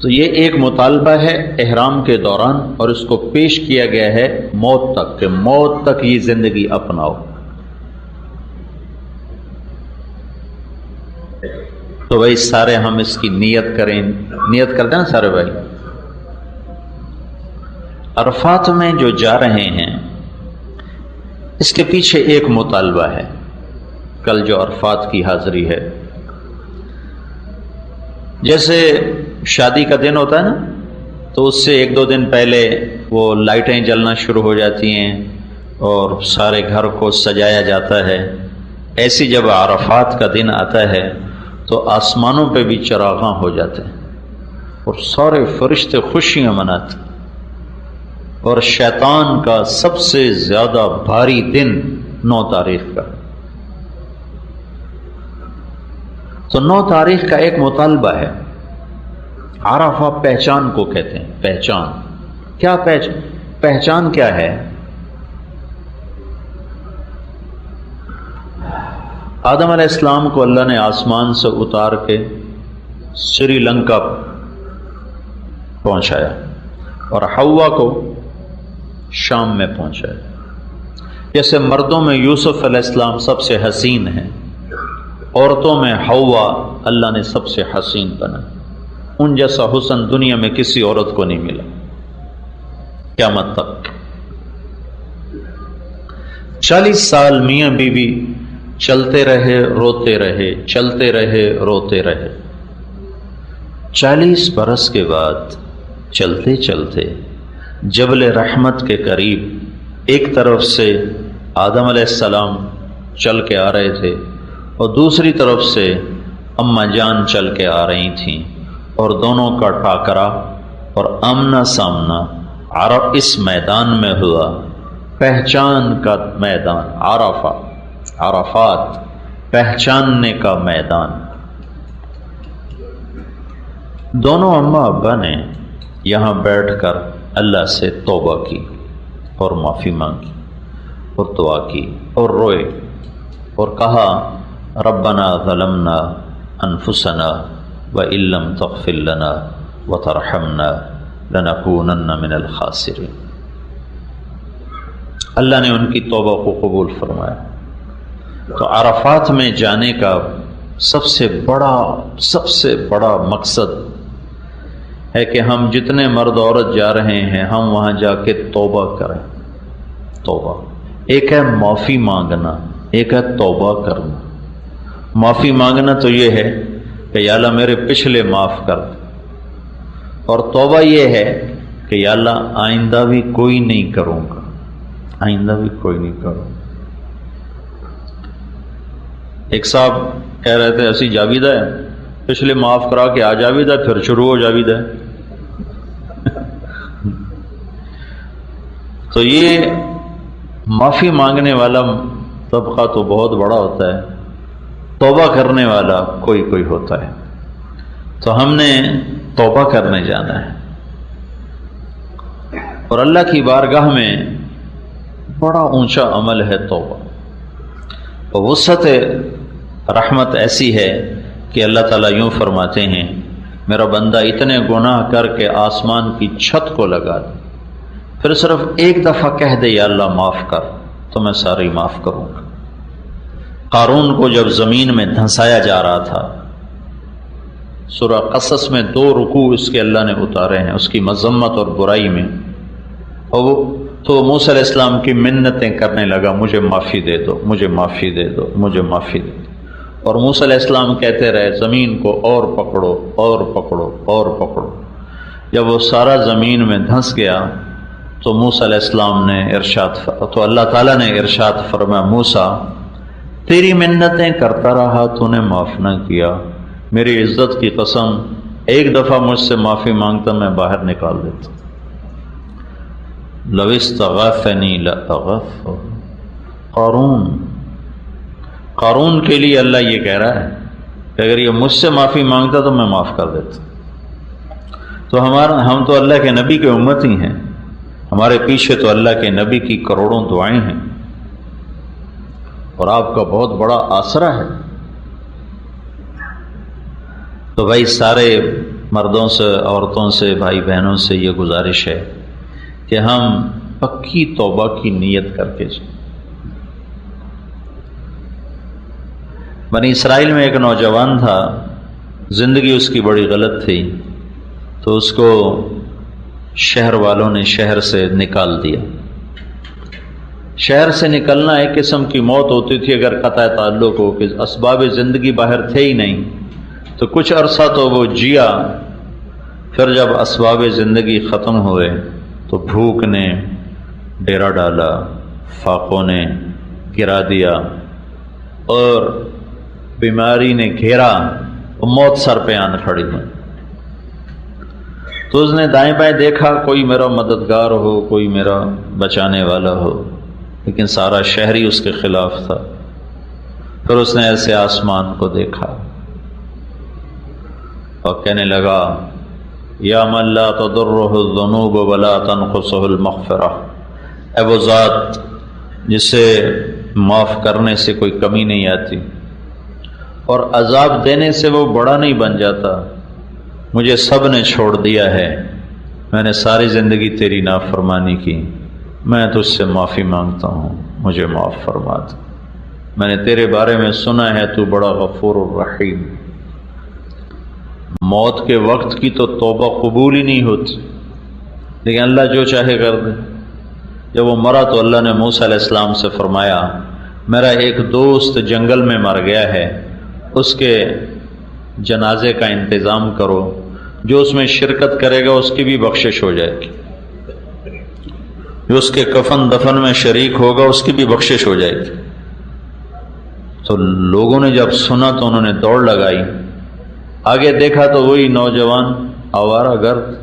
تو یہ ایک مطالبہ ہے احرام کے دوران، اور اس کو پیش کیا گیا ہے موت تک، کہ موت تک یہ زندگی اپناؤ۔ تو بھائی سارے ہم اس کی نیت کریں، نیت کرتے ہیں نا سارے بھائی۔ عرفات میں جو جا رہے ہیں اس کے پیچھے ایک مطالبہ ہے۔ کل جو عرفات کی حاضری ہے، جیسے شادی کا دن ہوتا ہے نا، تو اس سے ایک دو دن پہلے وہ لائٹیں جلنا شروع ہو جاتی ہیں اور سارے گھر کو سجایا جاتا ہے۔ ایسی جب عرفات کا دن آتا ہے تو آسمانوں پہ بھی چراغاں ہو جاتے ہیں اور سارے فرشتے خوشیاں مناتے ہیں، اور شیطان کا سب سے زیادہ بھاری دن 9 تاریخ کا۔ تو 9 تاریخ کا ایک مطالبہ ہے۔ عرفہ پہچان کو کہتے ہیں، پہچان کیا؟ پہچان کیا ہے؟ آدم علیہ السلام کو اللہ نے آسمان سے اتار کے سری لنکا پہنچایا اور حوا کو شام میں پہنچایا۔ جیسے مردوں میں یوسف علیہ السلام سب سے حسین ہیں، عورتوں میں حوا اللہ نے سب سے حسین بنا۔ ان جیسا حسن دنیا میں کسی عورت کو نہیں ملا قیامت تک۔ 40 سال میاں بیوی چلتے رہے روتے رہے، چلتے رہے روتے رہے۔ 40 برس کے بعد چلتے چلتے جبل رحمت کے قریب ایک طرف سے آدم علیہ السلام چل کے آ رہے تھے اور دوسری طرف سے اماں جان چل کے آ رہی تھیں، اور دونوں کا ٹاکرا اور آمنا سامنا اس میدان میں ہوا، پہچان کا میدان، عرفات، پہچاننے کا میدان۔ دونوں اماں ابا نے یہاں بیٹھ کر اللہ سے توبہ کی اور معافی مانگی اور دعا کی اور روئے اور کہا ربنا ظلمنا انفسنا وَإِن لَّمْ تَغْفِرْ لَنَا وَتَرْحَمْنَا لَنَكُونَنَّ مِنَ الْخَاسِرِينَ۔ اللہ نے ان کی توبہ کو قبول فرمایا۔ تو عرفات میں جانے کا سب سے بڑا مقصد ہے کہ ہم جتنے مرد عورت جا رہے ہیں ہم وہاں جا کے توبہ کریں، توبہ، ایک ہے معافی مانگنا، ایک ہے توبہ کرنا۔ معافی مانگنا تو یہ ہے کہ یا اللہ میرے پچھلے معاف کر دے، اور توبہ یہ ہے کہ یا اللہ آئندہ بھی کوئی نہیں کروں گا، آئندہ بھی کوئی نہیں کروں گا۔ ایک صاحب کہہ رہے تھے اسی جاویدہ ہے، پچھلے معاف کرا کے آ جاویدہ پھر شروع ہو جاویدہ ہے۔ تو یہ معافی مانگنے والا طبقہ تو بہت بڑا ہوتا ہے، توبہ کرنے والا کوئی کوئی ہوتا ہے۔ تو ہم نے توبہ کرنے جانا ہے، اور اللہ کی بارگاہ میں بڑا اونچا عمل ہے توبہ۔ اور وسعت رحمت ایسی ہے کہ اللہ تعالیٰ یوں فرماتے ہیں میرا بندہ اتنے گناہ کر کے آسمان کی چھت کو لگا دے، پھر صرف ایک دفعہ کہہ دے یا اللہ معاف کر تو میں ساری معاف کروں گا۔ قارون کو جب زمین میں دھنسایا جا رہا تھا، سورہ قصص میں 2 رکوع اس کے اللہ نے اتارے ہیں اس کی مذمت اور برائی میں، اور وہ تو موسیٰ علیہ السلام کی منتیں کرنے لگا مجھے معافی دے دو، مجھے معافی دے دو، مجھے معافی دے دو، اور موسیٰ علیہ السلام کہتے رہے زمین کو اور پکڑو اور پکڑو اور پکڑو۔ جب وہ سارا زمین میں دھنس گیا تو موسیٰ علیہ السلام نے تو اللہ تعالیٰ نے ارشاد فرمایا موسیٰ تیری منتیں کرتا رہا تو نے معاف نہ کیا، میری عزت کی قسم ایک دفعہ مجھ سے معافی مانگتا میں باہر نکال دیتا۔ لو استغاثنی لاغفر، قارون کے لیے اللہ یہ کہہ رہا ہے کہ اگر یہ مجھ سے معافی مانگتا تو میں معاف کر دیتا۔ تو ہم تو اللہ کے نبی کے امت ہی ہیں، ہمارے پیچھے تو اللہ کے نبی کی کروڑوں دعائیں ہیں، اور آپ کا بہت بڑا آسرا ہے۔ تو بھائی سارے مردوں سے، عورتوں سے، بھائی بہنوں سے یہ گزارش ہے کہ ہم پکی توبہ کی نیت کر کے جائیں۔ بنی اسرائیل میں ایک نوجوان تھا، زندگی اس کی بڑی غلط تھی، تو اس کو شہر والوں نے شہر سے نکال دیا۔ شہر سے نکلنا ایک قسم کی موت ہوتی تھی اگر قطع تعلق ہو، کہ اسباب زندگی باہر تھے ہی نہیں، تو کچھ عرصہ تو وہ جیا، پھر جب اسباب زندگی ختم ہوئے تو بھوک نے ڈیرا ڈالا، فاقوں نے گرا دیا، اور بیماری نے گھیرا، موت سر پہ آن کھڑی ہے۔ تو اس نے دائیں بائیں دیکھا کوئی میرا مددگار ہو، کوئی میرا بچانے والا ہو، لیکن سارا شہر ہی اس کے خلاف تھا۔ پھر اس نے ایسے آسمان کو دیکھا اور کہنے لگا یا من لا تضرہ الذنوب ولا تنقصہ المغفرہ، اے وہ ذات جسے معاف کرنے سے کوئی کمی نہیں آتی اور عذاب دینے سے وہ بڑا نہیں بن جاتا، مجھے سب نے چھوڑ دیا ہے، میں نے ساری زندگی تیری نافرمانی کی، میں تجھ سے معافی مانگتا ہوں، مجھے معاف فرما دے، میں نے تیرے بارے میں سنا ہے تو بڑا غفور الرحیم۔ موت کے وقت کی تو توبہ قبول ہی نہیں ہوتی، لیکن اللہ جو چاہے کر دے۔ جب وہ مرا تو اللہ نے موسیٰ علیہ السلام سے فرمایا میرا ایک دوست جنگل میں مر گیا ہے، اس کے جنازے کا انتظام کرو، جو اس میں شرکت کرے گا اس کی بھی بخشش ہو جائے گی، جو اس کے کفن دفن میں شریک ہوگا اس کی بھی بخشش ہو جائے گی۔ تو لوگوں نے جب سنا تو انہوں نے دوڑ لگائی، آگے دیکھا تو وہی نوجوان آوارہ گرد۔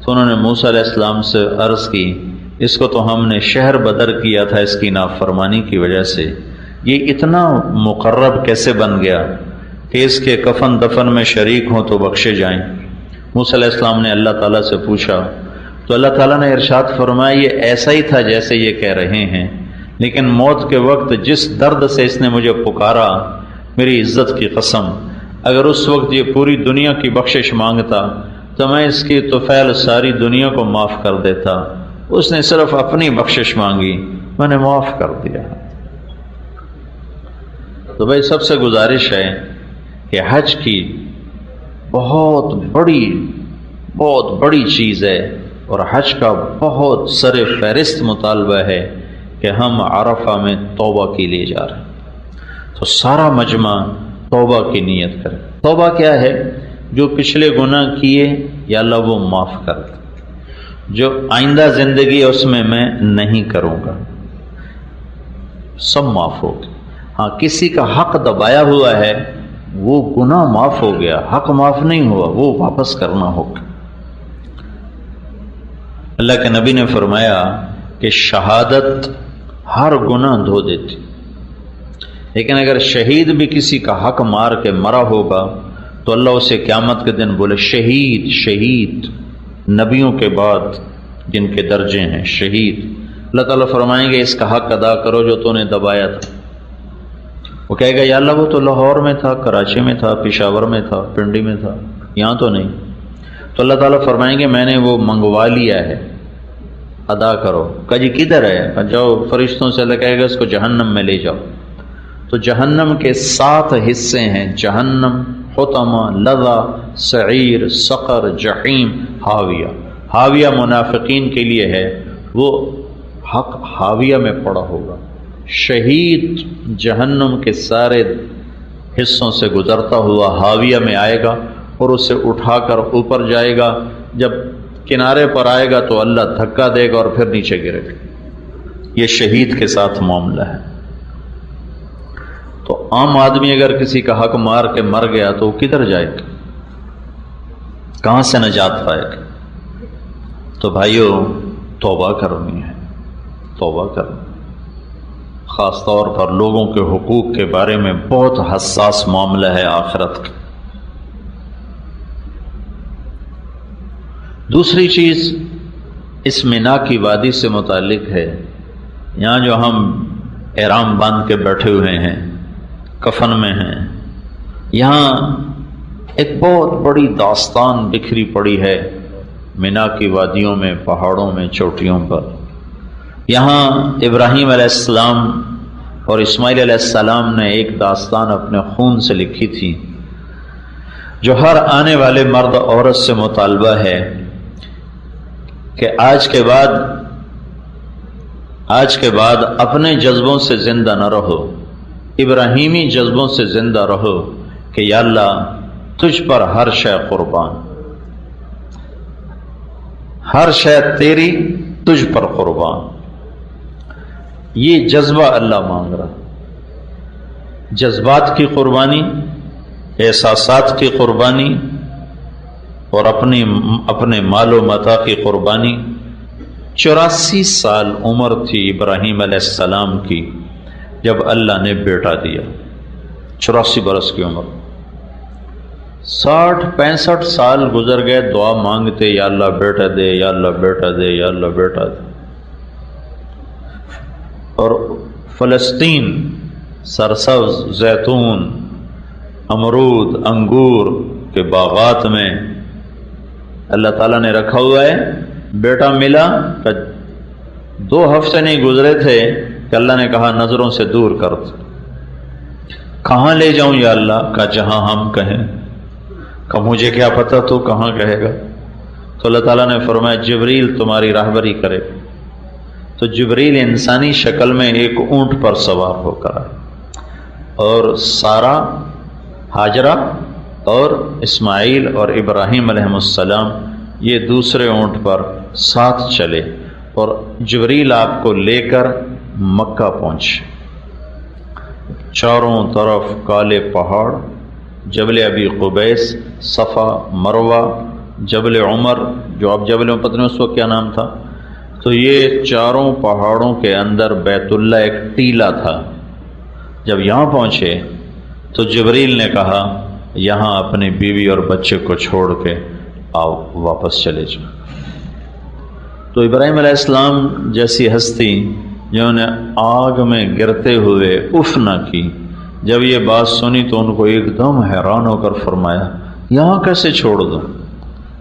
تو انہوں نے موسیٰ علیہ السلام سے عرض کی اس کو تو ہم نے شہر بدر کیا تھا اس کی نافرمانی کی وجہ سے، یہ اتنا مقرب کیسے بن گیا کہ اس کے کفن دفن میں شریک ہوں تو بخشے جائیں۔ موسیٰ علیہ السلام نے اللہ تعالیٰ سے پوچھا تو اللہ تعالیٰ نے ارشاد فرمایا یہ ایسا ہی تھا جیسے یہ کہہ رہے ہیں، لیکن موت کے وقت جس درد سے اس نے مجھے پکارا، میری عزت کی قسم اگر اس وقت یہ پوری دنیا کی بخشش مانگتا تو میں اس کی طفیل ساری دنیا کو معاف کر دیتا، اس نے صرف اپنی بخشش مانگی، میں نے معاف کر دیا۔ تو بھائی سب سے گزارش ہے کہ حج کی بہت بڑی چیز ہے اور حج کا بہت سر فہرست مطالبہ ہے کہ ہم عرفہ میں توبہ کے لیے جا رہے ہیں، تو سارا مجمع توبہ کی نیت کرے۔ توبہ کیا ہے؟ جو پچھلے گناہ کیے یا اللہ وہ معاف کر دے، جو آئندہ زندگی اس میں نہیں کروں گا، سب معاف ہو گیا۔ ہاں کسی کا حق دبایا ہوا ہے، وہ گناہ معاف ہو گیا، حق معاف نہیں ہوا، وہ واپس کرنا ہوگا۔ اللہ کے نبی نے فرمایا کہ شہادت ہر گناہ دھو دیتی، لیکن اگر شہید بھی کسی کا حق مار کے مرا ہوگا تو اللہ اسے قیامت کے دن بولے شہید شہید، نبیوں کے بعد جن کے درجے ہیں شہید، اللہ تعالیٰ فرمائیں گے اس کا حق ادا کرو جو تو نے دبایا تھا۔ وہ کہے گا یا اللہ وہ تو لاہور میں تھا، کراچی میں تھا، پشاور میں تھا، پنڈی میں تھا، یہاں تو نہیں۔ تو اللہ تعالیٰ فرمائیں گے میں نے وہ منگوا لیا ہے، ادا کرو۔ کہا جی کدھر ہے؟ کہا جاؤ فرشتوں سے، اللہ کہے گا اس کو جہنم میں لے جاؤ۔ تو جہنم کے 7 حصے ہیں، جہنم، حطمہ، لظہ، سعیر، سقر، جحیم، حاویہ۔ حاویہ منافقین کے لیے ہے، وہ حق حاویہ میں پڑا ہوگا۔ شہید جہنم کے سارے حصوں سے گزرتا ہوا حاویہ میں آئے گا اور اسے اٹھا کر اوپر جائے گا، جب کنارے پر آئے گا تو اللہ دھکا دے گا اور پھر نیچے گرے گا۔ یہ شہید کے ساتھ معاملہ ہے۔ تو عام آدمی اگر کسی کا حق مار کے مر گیا تو وہ کدھر جائے گا؟ کہاں سے نجات پائے گا؟ تو بھائیو توبہ کرنی ہے، توبہ کرنی، خاص طور پر لوگوں کے حقوق کے بارے میں بہت حساس معاملہ ہے آخرت کا۔ دوسری چیز اس مینا کی وادی سے متعلق ہے، یہاں جو ہم احرام باندھ کے بیٹھے ہوئے ہیں، کفن میں ہیں، یہاں ایک بہت بڑی داستان بکھری پڑی ہے مینا کی وادیوں میں، پہاڑوں میں، چوٹیوں پر۔ یہاں ابراہیم علیہ السلام اور اسماعیل علیہ السلام نے ایک داستان اپنے خون سے لکھی تھی، جو ہر آنے والے مرد عورت سے مطالبہ ہے کہ آج کے بعد اپنے جذبوں سے زندہ نہ رہو، ابراہیمی جذبوں سے زندہ رہو کہ یا اللہ تجھ پر ہر شے قربان، ہر شے تیری، تجھ پر قربان۔ یہ جذبہ اللہ مانگ رہا، جذبات کی قربانی، احساسات کی قربانی اور اپنے مال و متاع کی قربانی۔ 84 سال عمر تھی ابراہیم علیہ السلام کی جب اللہ نے بیٹا دیا، 84 برس کی عمر۔ 60-65 سال گزر گئے دعا مانگتے، یا اللہ بیٹا دے، یا اللہ بیٹا دے، یا اللہ بیٹا دے۔ اور فلسطین سرسبز زیتون، امرود، انگور کے باغات میں اللہ تعالیٰ نے رکھا ہوا ہے، بیٹا ملا، 2 ہفتے نہیں گزرے تھے کہ اللہ نے کہا نظروں سے دور کر دو۔ کہاں لے جاؤں یا اللہ؟ کہا جہاں ہم کہیں۔ کہ مجھے کیا پتہ تو کہاں کہے گا؟ تو اللہ تعالیٰ نے فرمایا جبریل تمہاری راہبری کرے۔ تو جبریل انسانی شکل میں ایک اونٹ پر سوار ہو کر آئے، اور سارا، ہاجرہ اور اسماعیل اور ابراہیم علیہ السلام یہ دوسرے اونٹ پر ساتھ چلے، اور جبریل آپ کو لے کر مکہ پہنچے۔ چاروں طرف کالے پہاڑ، جبل ابی قبیس، صفا، مروہ، جبل عمر، جو اب جبل عمر، پتہ نہیں اس وقت کیا نام تھا۔ تو یہ چاروں پہاڑوں کے اندر بیت اللہ ایک ٹیلہ تھا۔ جب یہاں پہنچے تو جبریل نے کہا یہاں اپنی بیوی اور بچے کو چھوڑ کے آؤ، واپس چلے جاؤ۔ تو ابراہیم علیہ السلام جیسی ہستی جنہوں نے آگ میں گرتے ہوئے اف نہ کی، جب یہ بات سنی تو ان کو ایک دم حیران ہو کر فرمایا یہاں کیسے چھوڑ دو؟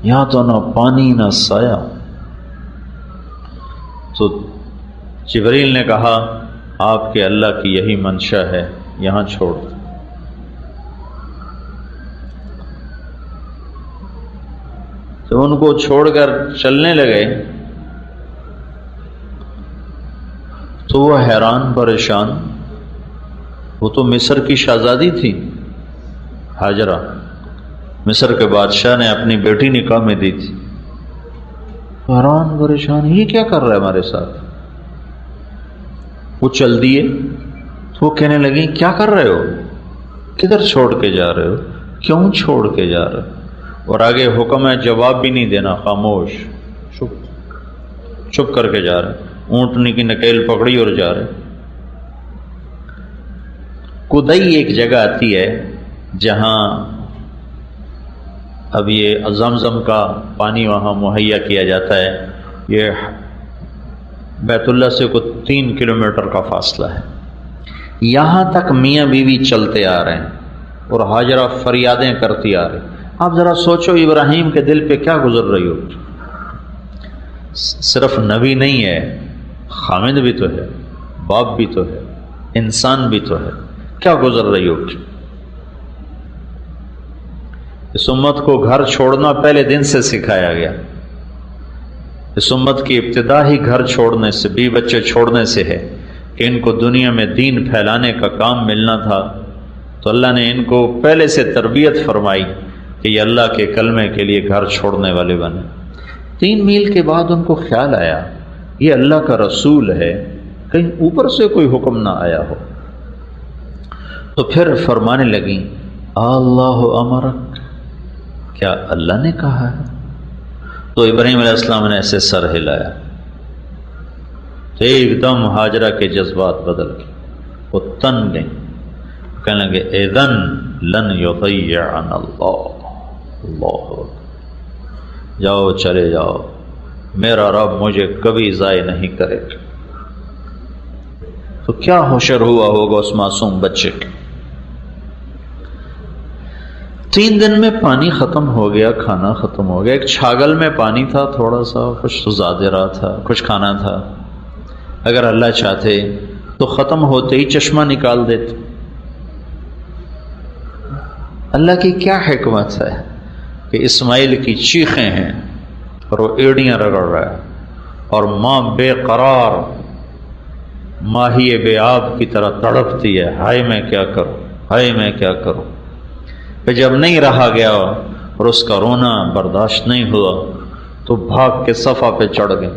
یہاں تو نہ پانی نہ سایہ۔ تو جبریل نے کہا آپ کے اللہ کی یہی منشا ہے، یہاں چھوڑ دو۔ جب ان کو چھوڑ کر چلنے لگے تو وہ حیران پریشان، وہ تو مصر کی شہزادی تھی ہاجرہ، مصر کے بادشاہ نے اپنی بیٹی نکاح میں دی تھی، حیران پریشان یہ کیا کر رہا ہے ہمارے ساتھ؟ وہ چل دیے تو وہ کہنے لگی کیا کر رہے ہو، کدھر چھوڑ کے جا رہے ہو، کیوں چھوڑ کے جا رہے ہو؟ اور آگے حکم ہے جواب بھی نہیں دینا، خاموش، چپ کر کے جا رہے، اونٹنی کی نکیل پکڑی اور جا رہے۔ کدئی ایک جگہ آتی ہے جہاں اب یہ زمزم کا پانی وہاں مہیا کیا جاتا ہے، یہ بیت اللہ سے کوئی 3 کلومیٹر کا فاصلہ ہے، یہاں تک میاں بیوی چلتے آ رہے ہیں اور ہاجرہ فریادیں کرتی آ رہی۔ آپ ذرا سوچو ابراہیم کے دل پہ کیا گزر رہی ہو، صرف نبی نہیں ہے، خامد بھی تو ہے، باپ بھی تو ہے، انسان بھی تو ہے، کیا گزر رہی ہو؟ اس امت کو گھر چھوڑنا پہلے دن سے سکھایا گیا، اس امت کی ابتدا ہی گھر چھوڑنے سے، بیوی بچے چھوڑنے سے ہے کہ ان کو دنیا میں دین پھیلانے کا کام ملنا تھا، تو اللہ نے ان کو پہلے سے تربیت فرمائی کہ یہ اللہ کے کلمے کے لیے گھر چھوڑنے والے بنے۔ 3 میل کے بعد ان کو خیال آیا یہ اللہ کا رسول ہے، کہیں اوپر سے کوئی حکم نہ آیا ہو، تو پھر فرمانے لگیں اللہ امرک، کیا اللہ نے کہا ہے؟ تو ابراہیم علیہ السلام نے ایسے سر ہلایا تو ایک دم ہاجرہ کے جذبات بدل گئے، وہ تن گئیں، کہنے لگے اذن لن یضیعنا اللہ، جاؤ چلے جاؤ، میرا رب مجھے کبھی ضائع نہیں کرے گا۔ تو کیا حشر ہوا ہوگا اس معصوم بچے کے۔ 3 دن میں پانی ختم ہو گیا، کھانا ختم ہو گیا، ایک چھاگل میں پانی تھا تھوڑا سا، کچھ تو زیادہ رہا تھا، کچھ کھانا تھا، اگر اللہ چاہتے تو ختم ہوتے ہی چشمہ نکال دیتے۔ اللہ کی کیا حکمت ہے کہ اسماعیل کی چیخیں ہیں اور وہ ایڑیاں رگڑ رہا ہے، اور ماں بے قرار ماہی بے آب کی طرح تڑپتی ہے، ہائے میں کیا کروں، ہائے میں کیا کروں۔ کہ جب نہیں رہا گیا اور اس کا رونا برداشت نہیں ہوا تو بھاگ کے صفا پہ چڑھ گئے،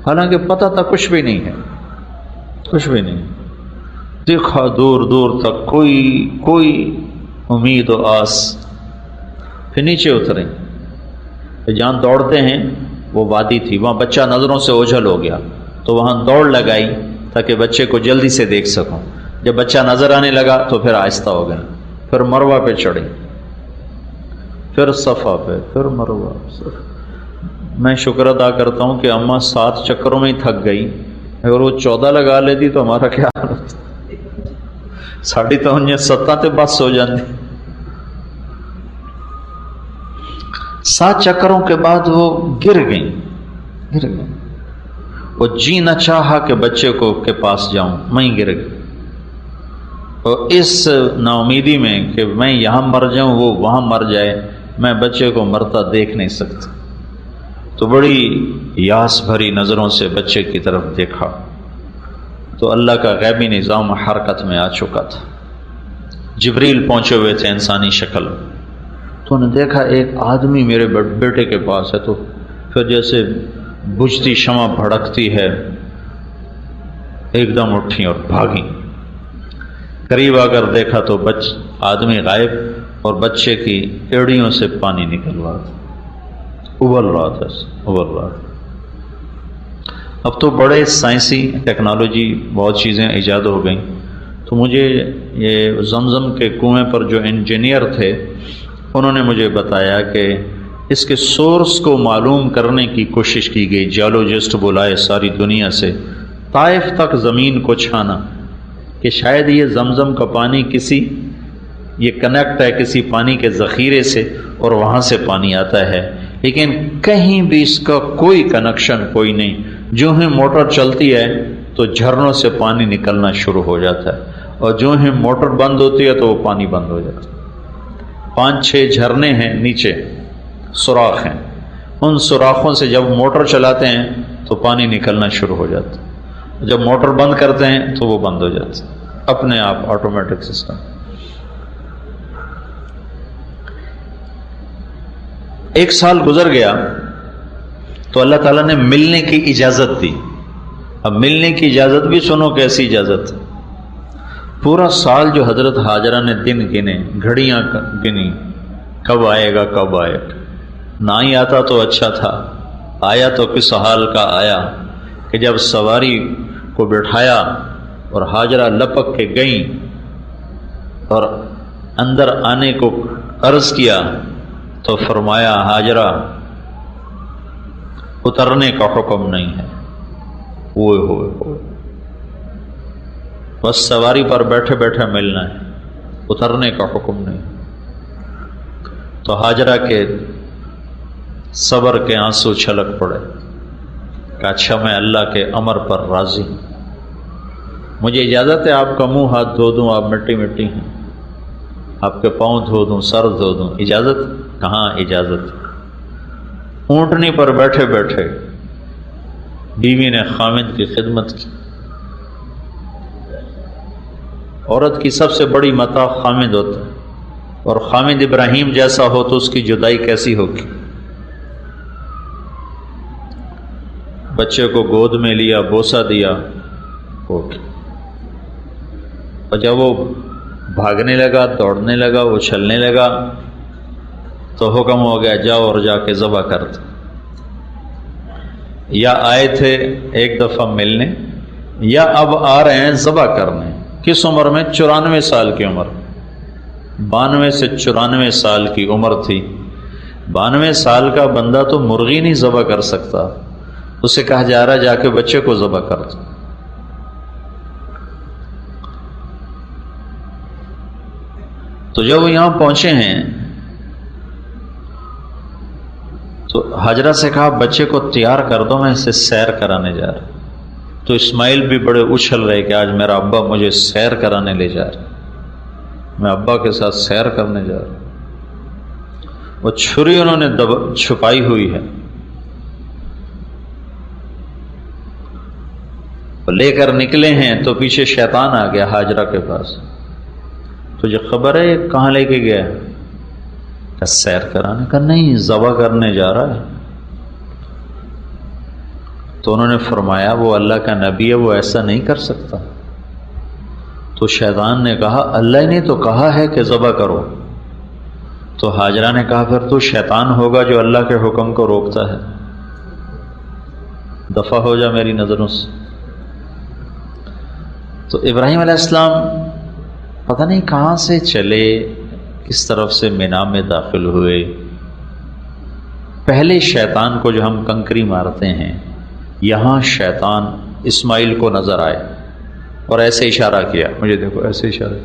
حالانکہ پتہ تھا کچھ بھی نہیں ہے، کچھ بھی نہیں، دیکھا دور دور تک کوئی امید و آس، پھر نیچے اترے، جہاں دوڑتے ہیں وہ وادی تھی، وہاں بچہ نظروں سے اوجھل ہو گیا تو وہاں دوڑ لگائی تاکہ بچے کو جلدی سے دیکھ سکوں، جب بچہ نظر آنے لگا تو پھر آہستہ ہو گیا، پھر مروہ پہ چڑھی، پھر صفا پہ، پھر مروہ۔ میں شکر ادا کرتا ہوں کہ اماں 7 چکروں میں ہی تھک گئی، اگر وہ 14 لگا لیتی تو ہمارا کیا حال ہوتا، ساڑھی تو انہیں 7 تے بس ہو جاتی۔ 7 چکروں کے بعد وہ گر گئی، وہ جی نہ چاہا کہ بچے کو کے پاس جاؤں، میں گر گئی، اور اس نا امیدی میں کہ میں یہاں مر جاؤں وہ وہاں مر جائے، میں بچے کو مرتا دیکھ نہیں سکتا، تو بڑی یاس بھری نظروں سے بچے کی طرف دیکھا تو اللہ کا غیبی نظام حرکت میں آ چکا تھا، جبریل پہنچے ہوئے تھے انسانی شکل، تو انہوں نے دیکھا ایک آدمی میرے بیٹے کے پاس ہے، تو پھر جیسے بجھتی شمع بھڑکتی ہے ایک دم اٹھی اور بھاگی، قریب آ کر دیکھا تو آدمی غائب اور بچے کی ایڑیوں سے پانی نکل رہا تھا، ابل رہا تھا۔ اب تو بڑے سائنسی ٹیکنالوجی بہت چیزیں ایجاد ہو گئیں، تو مجھے یہ زمزم کے کنویں پر جو انجینئر تھے انہوں نے مجھے بتایا کہ اس کے سورس کو معلوم کرنے کی کوشش کی گئی، جیولوجسٹ بلائے ساری دنیا سے، طائف تک زمین کو چھانا کہ شاید یہ زمزم کا پانی یہ کنیکٹ ہے کسی پانی کے ذخیرے سے اور وہاں سے پانی آتا ہے، لیکن کہیں بھی اس کا کوئی کنیکشن کوئی نہیں، جو ہی موٹر چلتی ہے تو جھرنوں سے پانی نکلنا شروع ہو جاتا ہے، اور جو ہی موٹر بند ہوتی ہے تو وہ پانی بند ہو جاتا ہے۔ 5-6 جھرنے ہیں نیچے، سوراخ ہیں، ان سوراخوں سے جب موٹر چلاتے ہیں تو پانی نکلنا شروع ہو جاتا ہے، جب موٹر بند کرتے ہیں تو وہ بند ہو جاتا ہے، اپنے آپ آٹومیٹک سسٹم۔ ایک سال گزر گیا تو اللہ تعالیٰ نے ملنے کی اجازت دی۔ اب ملنے کی اجازت بھی سنو کیسی اجازت۔ پورا سال جو حضرت ہاجرہ نے دن گنے، گھڑیاں گنی، کب آئے گا کب آئے گا، نہ ہی آتا تو اچھا تھا، آیا تو کس حال کا آیا کہ جب سواری کو بٹھایا اور ہاجرہ لپک کے گئیں اور اندر آنے کو عرض کیا تو فرمایا ہاجرہ اترنے کا حکم نہیں ہے، ہوئے ہوئے ہوئے، بس سواری پر بیٹھے بیٹھے ملنا ہے، اترنے کا حکم نہیں۔ تو ہاجرہ کے صبر کے آنسو چھلک پڑے کہ اچھا میں اللہ کے امر پر راضی ہوں، مجھے اجازت ہے آپ کا منہ ہاتھ دھو دوں، آپ مٹی مٹی ہیں، آپ کے پاؤں دھو دوں، سر دھو دوں، اجازت کہاں اجازت۔ اونٹنی پر بیٹھے بیٹھے بیوی نے خامد کی خدمت کی۔ عورت کی سب سے بڑی متاع خامد ہوتا ہے، اور خامد ابراہیم جیسا ہو تو اس کی جدائی کیسی ہوگی۔ بچے کو گود میں لیا، بوسہ دیا، ہوگی، اور جب وہ بھاگنے لگا، دوڑنے لگا، اچھلنے لگا تو حکم ہو گیا جاؤ اور جا کے ذبح کر دو۔ یا آئے تھے ایک دفعہ ملنے، یا اب آ رہے ہیں ذبح کرنے۔ کس عمر میں؟ 94 سال کی عمر، 92 سے 94 سال کی عمر تھی۔ 92 سال کا بندہ تو مرغی نہیں ذبح کر سکتا، اسے کہا جا رہا جا کے بچے کو ذبح کر دو۔ تو جب وہ یہاں پہنچے ہیں تو ہاجرہ سے کہا بچے کو تیار کر دو، میں اسے سیر کرانے جا رہا۔ تو اسماعیل بھی بڑے اچھل رہے کہ آج میرا ابا مجھے سیر کرانے لے جا رہا، میں ابا کے ساتھ سیر کرنے جا رہا۔ وہ چھری انہوں نے چھپائی ہوئی ہے، لے کر نکلے ہیں تو پیچھے شیطان آ گیا ہاجرہ کے پاس۔ تجھے خبر ہے یہ کہاں لے کے گیا؟ کہ سیر کرانے کا؟ نہیں، ذبح کرنے جا رہا ہے۔ تو انہوں نے فرمایا وہ اللہ کا نبی ہے، وہ ایسا نہیں کر سکتا۔ تو شیطان نے کہا اللہ نے تو کہا ہے کہ ذبح کرو۔ تو ہاجرہ نے کہا پھر تو شیطان ہوگا جو اللہ کے حکم کو روکتا ہے، دفع ہو جا میری نظروں سے۔ تو ابراہیم علیہ السلام پتہ نہیں کہاں سے چلے، کس طرف سے مینا میں داخل ہوئے۔ پہلے شیطان کو جو ہم کنکری مارتے ہیں، یہاں شیطان اسماعیل کو نظر آئے اور ایسے اشارہ کیا، مجھے دیکھو، ایسے اشارہ،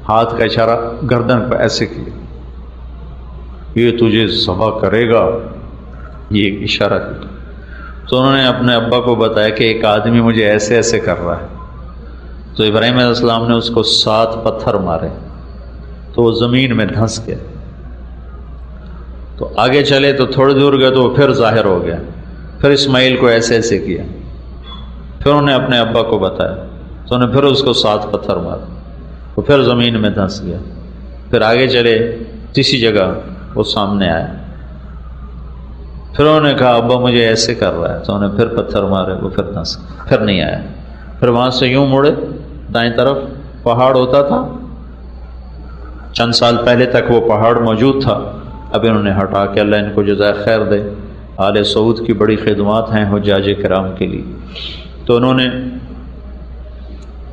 ہاتھ کا اشارہ گردن پر ایسے کیا، یہ تجھے ذبح کرے گا، یہ اشارہ کیا۔ تو انہوں نے اپنے ابا کو بتایا کہ ایک آدمی مجھے ایسے ایسے کر رہا ہے۔ تو ابراہیم علیہ السلام نے اس کو 7 پتھر مارے تو وہ زمین میں دھنس گیا۔ تو آگے چلے تو تھوڑی دور گئے تو وہ پھر ظاہر ہو گیا، پھر اسماعیل کو ایسے ایسے کیا، پھر انہوں نے اپنے ابا کو بتایا تو انہوں نے پھر اس کو 7 پتھر مارے، وہ پھر زمین میں دھنس گیا۔ پھر آگے چلے، تیسری جگہ وہ سامنے آیا، پھر انہوں نے کہا ابا مجھے ایسے کر رہا ہے، تو انہوں نے پھر پتھر مارے، وہ پھر دھنس گیا، پھر نہیں آیا۔ پھر وہاں سے یوں مڑے، دائیں طرف پہاڑ ہوتا تھا، چند سال پہلے تک وہ پہاڑ موجود تھا، اب انہوں نے ہٹا کے، اللہ ان کو جزائے خیر دے، آل سعود کی بڑی خدمات ہیں حجاج کرام کے لیے۔ تو انہوں نے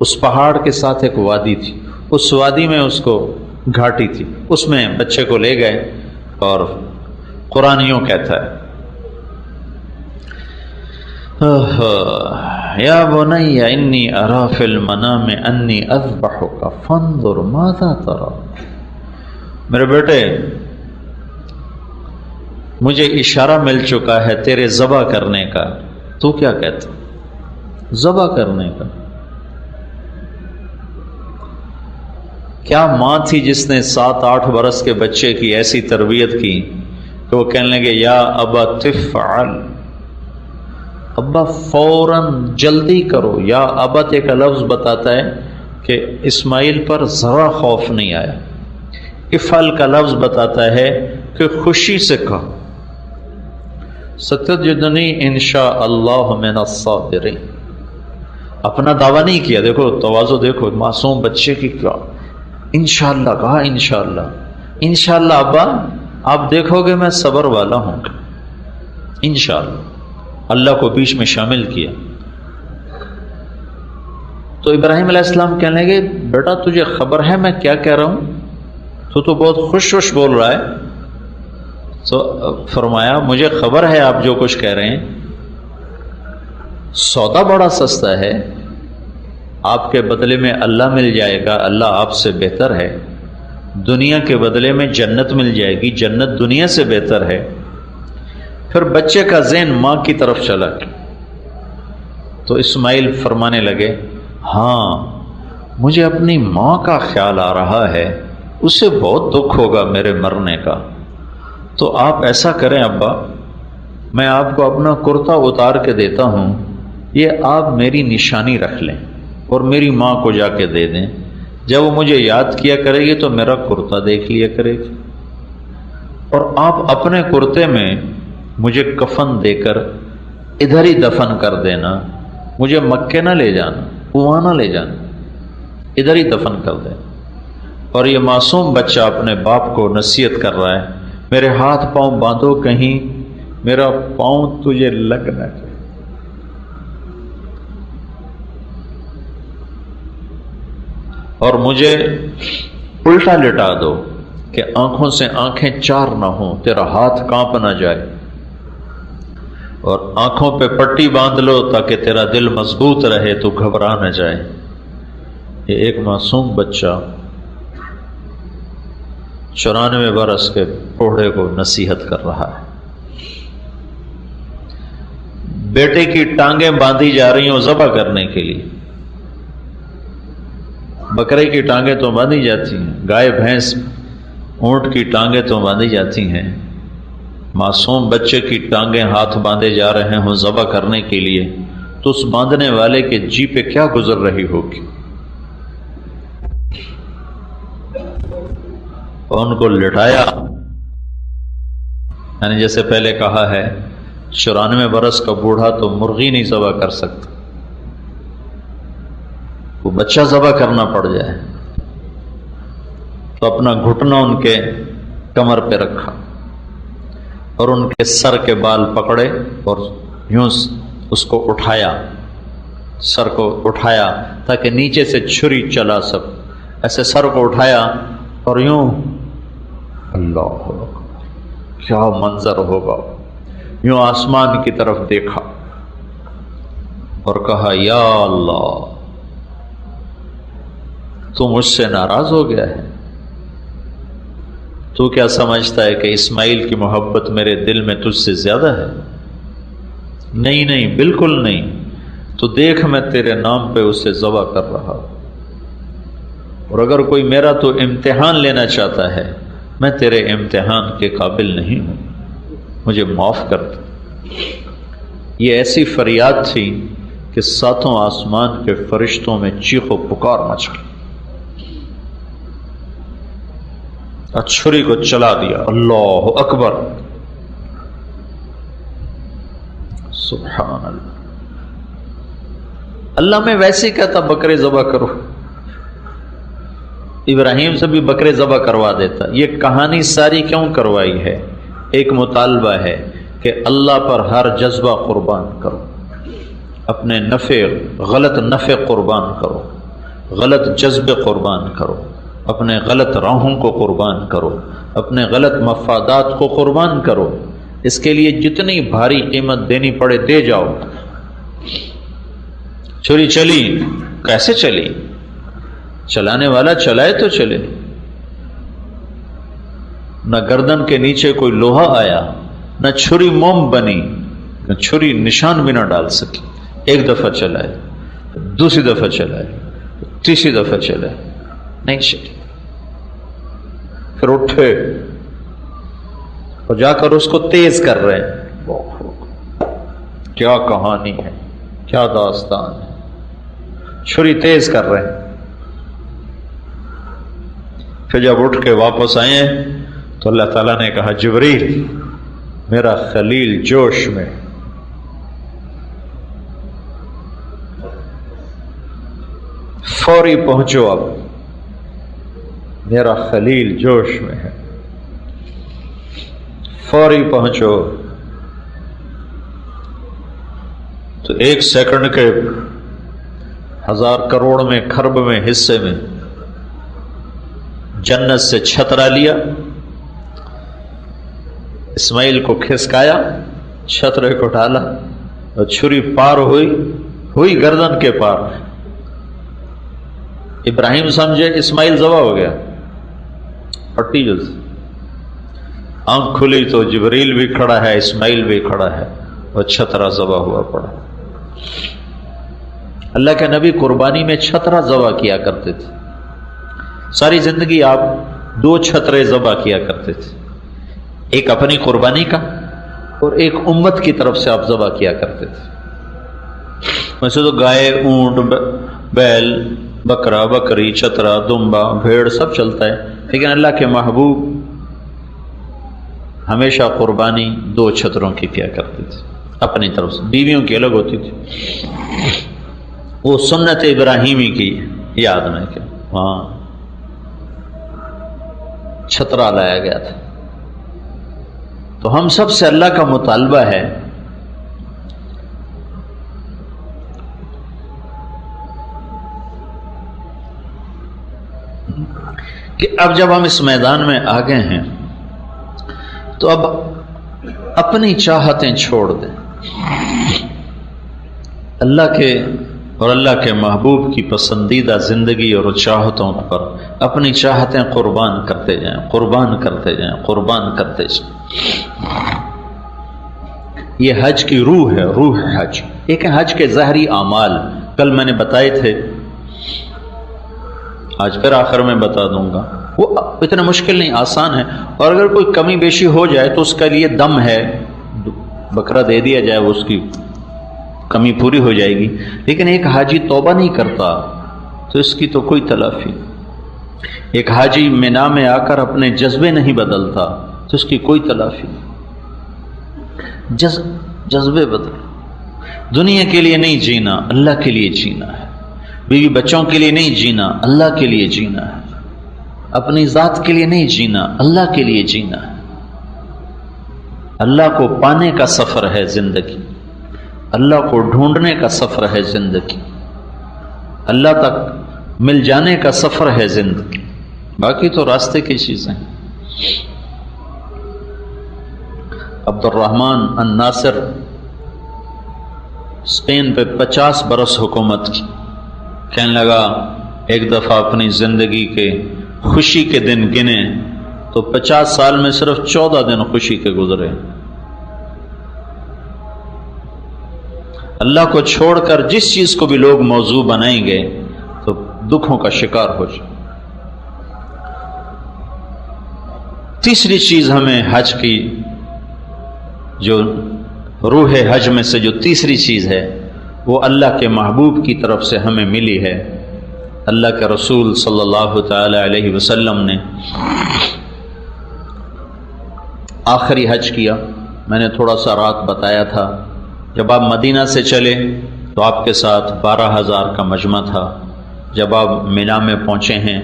اس پہاڑ کے ساتھ ایک وادی تھی، اس وادی میں اس کو گھاٹی تھی، اس میں بچے کو لے گئے، اور قرآن یوں کہتا ہے یا بنی انی اری فی المنام انی اذبحک فانظر ماذا تری، میرے بیٹے مجھے اشارہ مل چکا ہے تیرے ذبح کرنے کا، تو کیا کہتا؟ ذبح کرنے کا؟ کیا ماں تھی جس نے 7-8 برس کے بچے کی ایسی تربیت کی کہ کہ وہ کہنے لگے یا ابا تفعل، ابا فوراً جلدی کرو. یا ابت کا لفظ بتاتا ہے کہ اسماعیل پر ذرا خوف نہیں آیا. افعل کا لفظ بتاتا ہے کہ خوشی سے کہا ستجدنی انشاء اللہ من الصابرین. اپنا دعویٰ نہیں کیا. دیکھو تواضع، دیکھو معصوم بچے کی کیا. انشاءاللہ کہا، انشاءاللہ. انشاءاللہ ابا آپ دیکھو گے میں صبر والا ہوں. انشاءاللہ اللہ کو بیچ میں شامل کیا. تو ابراہیم علیہ السلام کہنے لگے بیٹا تجھے خبر ہے میں کیا کہہ رہا ہوں؟ تو بہت خوش بول رہا ہے. تو فرمایا مجھے خبر ہے آپ جو کچھ کہہ رہے ہیں. سودا بڑا سستا ہے، آپ کے بدلے میں اللہ مل جائے گا، اللہ آپ سے بہتر ہے. دنیا کے بدلے میں جنت مل جائے گی، جنت دنیا سے بہتر ہے. پھر بچے کا ذہن ماں کی طرف چلا. تو اسماعیل فرمانے لگے ہاں مجھے اپنی ماں کا خیال آ رہا ہے، اسے بہت دکھ ہوگا میرے مرنے کا. تو آپ ایسا کریں ابا، میں آپ کو اپنا کرتا اتار کے دیتا ہوں، یہ آپ میری نشانی رکھ لیں اور میری ماں کو جا کے دے دیں. جب وہ مجھے یاد کیا کرے گی تو میرا کرتا دیکھ لیا کرے گی. اور آپ اپنے کرتے میں مجھے کفن دے کر ادھر ہی دفن کر دینا. مجھے مکے نہ لے جانا، وہاں نہ لے جانا، ادھر ہی دفن کر دینا. اور یہ معصوم بچہ اپنے باپ کو نصیحت کر رہا ہے میرے ہاتھ پاؤں باندھو کہیں میرا پاؤں تجھے لگ نہ جائے. اور مجھے الٹا لٹا دو کہ آنکھوں سے آنکھیں چار نہ ہوں، تیرا ہاتھ کانپ نہ جائے. اور آنکھوں پہ پٹی باندھ لو تاکہ تیرا دل مضبوط رہے تو گھبرا نہ جائے. یہ ایک معصوم بچہ 94 برس کے بوڑھے کو نصیحت کر رہا ہے. بیٹے کی ٹانگیں باندھی جا رہی ہوں ذبح کرنے کے لیے. بکرے کی ٹانگیں تو باندھی جاتی ہیں، گائے بھینس اونٹ کی ٹانگیں تو باندھی جاتی ہیں. معصوم بچے کی ٹانگیں ہاتھ باندھے جا رہے ہوں ذبح کرنے کے لیے، تو اس باندھنے والے کے جی پہ کیا گزر رہی ہوگی. اور ان کو لٹایا، یعنی جیسے پہلے کہا ہے 94 برس کا بوڑھا تو مرغی نہیں ذبح کر سکتا، وہ بچہ ذبح کرنا پڑ جائے. تو اپنا گھٹنا ان کے کمر پہ رکھا اور ان کے سر کے بال پکڑے اور یوں اس کو اٹھایا، سر کو اٹھایا تاکہ نیچے سے چھری چلا سک. ایسے سر کو اٹھایا اور یوں، اللہ کیا منظر ہوگا. یوں آسمان کی طرف دیکھا اور کہا یا اللہ تو مجھ سے ناراض ہو گیا ہے. تو کیا سمجھتا ہے کہ اسماعیل کی محبت میرے دل میں تجھ سے زیادہ ہے؟ نہیں نہیں، بالکل نہیں. تو دیکھ میں تیرے نام پہ اسے ذبح کر رہا ہوں. اور اگر کوئی میرا تو امتحان لینا چاہتا ہے، میں تیرے امتحان کے قابل نہیں ہوں، مجھے معاف کر دے. یہ ایسی فریاد تھی کہ ساتوں آسمان کے فرشتوں میں چیخ و پکار مچ گئی. چھری کو چلا دیا. اللہ اکبر، سبحان اللہ. اللہ میں ویسے کہتا بکرے ذبح کرو، ابراہیم سے بھی بکرے ذبح کروا دیتا. یہ کہانی ساری کیوں کروائی ہے؟ ایک مطالبہ ہے کہ اللہ پر ہر جذبہ قربان کرو، اپنے غلط نفع قربان کرو، غلط جذبے قربان کرو، اپنے غلط راہوں کو قربان کرو، اپنے غلط مفادات کو قربان کرو. اس کے لیے جتنی بھاری قیمت دینی پڑے دے جاؤ. چھری چلی، کیسے چلی؟ چلانے والا چلائے تو چلے. نہ گردن کے نیچے کوئی لوہا آیا، نہ چھری موم بنی، نہ چھری نشان بھی نہ ڈال سکی. ایک دفعہ چلائے، دوسری دفعہ چلائے، تیسری دفعہ چلائے، نہیں چلی. پھر اٹھے اور جا کر اس کو تیز کر رہے ہیں. کیا کہانی ہے، کیا داستان ہے. چھری تیز کر رہے ہیں. پھر جب اٹھ کے واپس آئے تو اللہ تعالیٰ نے کہا جبریل میرا خلیل جوش میں. فوری پہنچو، اب میرا خلیل جوش میں ہے، فوری پہنچو. تو 1 سیکنڈ کے 1000 کروڑ میں کھرب میں حصے میں جنت سے چھترا لیا، اسماعیل کو کھسکایا، چھترے کو ڈالا اور چھری پار ہوئی گردن کے پار. ابراہیم سمجھے اسماعیل ذبح ہو گیا، پٹی جلد. آنکھ کھلی تو جبریل بھی کھڑا ہے، اسماعیل بھی کھڑا ہے اور چھترا ذبح ہوا پڑا. اللہ کے نبی قربانی میں چھترا ذبح کیا کرتے تھے. ساری زندگی آپ 2 چھترے ذبح کیا کرتے تھے، ایک اپنی قربانی کا اور ایک امت کی طرف سے آپ ذبح کیا کرتے تھے. ویسے تو گائے، اونٹ، بیل، بکرا، بکری، چھترا، دمبا، بھیڑ سب چلتا ہے، لیکن اللہ کے محبوب ہمیشہ قربانی 2 چھتروں کی کیا کرتے تھے اپنی طرف سے. بیویوں کی الگ ہوتی تھی. وہ سنت ابراہیمی کی یاد میں کہ وہاں چھترا لایا گیا تھا. تو ہم سب سے اللہ کا مطالبہ ہے کہ اب جب ہم اس میدان میں آ گئے ہیں تو اب اپنی چاہتیں چھوڑ دیں، اللہ کے اور اللہ کے محبوب کی پسندیدہ زندگی اور چاہتوں پر اپنی چاہتیں قربان کرتے جائیں، قربان کرتے جائیں، قربان کرتے جائیں. یہ حج کی روح ہے، روح حج. ایک حج کے ظاہری اعمال کل میں نے بتائے تھے، آج پھر آخر میں بتا دوں گا. وہ اتنا مشکل نہیں، آسان ہے. اور اگر کوئی کمی بیشی ہو جائے تو اس کا لیے دم ہے، بکرا دے دیا جائے، وہ اس کی کمی پوری ہو جائے گی. لیکن ایک حاجی توبہ نہیں کرتا تو اس کی تو کوئی تلافی. ایک حاجی مینا میں آ کر اپنے جذبے نہیں بدلتا تو اس کی کوئی تلافی. جذبے بدل. دنیا کے لیے نہیں جینا، اللہ کے لیے جینا ہے. بیوی بچوں کے لیے نہیں جینا، اللہ کے لیے جینا ہے. اپنی ذات کے لیے نہیں جینا، اللہ کے لیے جینا ہے. اللہ کو پانے کا سفر ہے زندگی، اللہ کو ڈھونڈنے کا سفر ہے زندگی، اللہ تک مل جانے کا سفر ہے زندگی. باقی تو راستے کی چیزیں ہیں. عبد الرحمن الناصر اسپین پہ 50 برس حکومت کی. کہنے لگا ایک دفعہ اپنی زندگی کے خوشی کے دن گنے تو 50 سال میں صرف 14 دن خوشی کے گزرے. اللہ کو چھوڑ کر جس چیز کو بھی لوگ موضوع بنائیں گے تو دکھوں کا شکار ہو جائے. تیسری چیز ہمیں حج کی، جو روح حج میں سے جو تیسری چیز ہے وہ اللہ کے محبوب کی طرف سے ہمیں ملی ہے. اللہ کے رسول صلی اللہ تعالی علیہ وسلم نے آخری حج کیا. میں نے تھوڑا سا رات بتایا تھا، جب آپ مدینہ سے چلے تو آپ کے ساتھ 12,000 کا مجمع تھا. جب آپ مینا میں پہنچے ہیں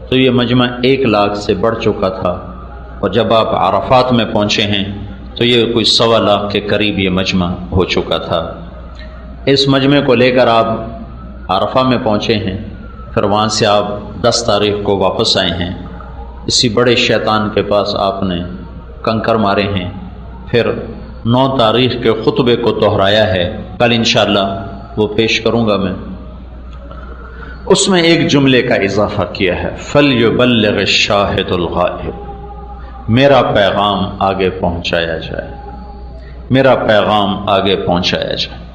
تو یہ مجمع 1 لاکھ سے بڑھ چکا تھا، اور جب آپ عرفات میں پہنچے ہیں تو یہ کوئی 1.25 لاکھ کے قریب یہ مجمع ہو چکا تھا. اس مجمع کو لے کر آپ عرفہ میں پہنچے ہیں، پھر وہاں سے آپ 10 تاریخ کو واپس آئے ہیں. اسی بڑے شیطان کے پاس آپ نے کنکر مارے ہیں. پھر 9 تاریخ کے خطبے کو دہرایا ہے، کل انشاءاللہ وہ پیش کروں گا میں. اس میں ایک جملے کا اضافہ کیا ہے، فَلْيُبَلِّغِ الشَّاهِدُ الْغَائِبُ. میرا پیغام آگے پہنچایا جائے، میرا پیغام آگے پہنچایا جائے.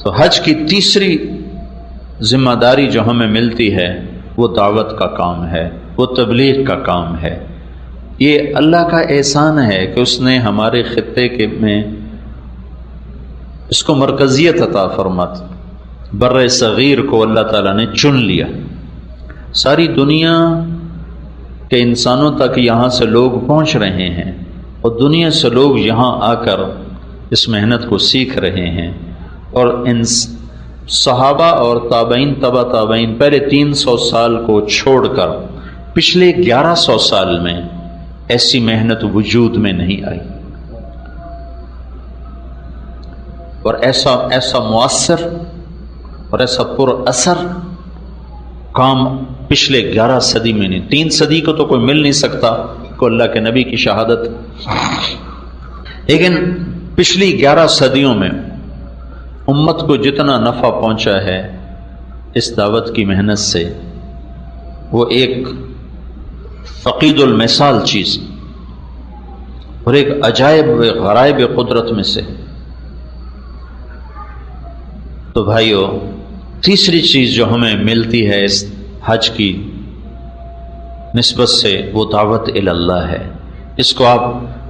تو حج کی تیسری ذمہ داری جو ہمیں ملتی ہے وہ دعوت کا کام ہے، وہ تبلیغ کا کام ہے. یہ اللہ کا احسان ہے کہ اس نے ہمارے خطے کے میں اس کو مرکزیت عطا فرماتی. بر صغیر کو اللہ تعالیٰ نے چن لیا. ساری دنیا کے انسانوں تک یہاں سے لوگ پہنچ رہے ہیں اور دنیا سے لوگ یہاں آ کر اس محنت کو سیکھ رہے ہیں. اور ان صحابہ اور تابعین تبع تابعین پہلے 300 سال کو چھوڑ کر پچھلے 1100 سال میں ایسی محنت وجود میں نہیں آئی. اور ایسا مؤثر اور ایسا پر اثر کام پچھلے 11 صدی میں نہیں. 3 صدی کو تو کوئی مل نہیں سکتا کو اللہ کے نبی کی شہادت، لیکن پچھلی 11 صدیوں میں امت کو جتنا نفع پہنچا ہے اس دعوت کی محنت سے، وہ ایک فقید المثال چیز اور ایک عجائب غرائب قدرت میں سے. تو بھائیو، تیسری چیز جو ہمیں ملتی ہے اس حج کی نسبت سے وہ دعوت الی اللہ ہے. اس کو آپ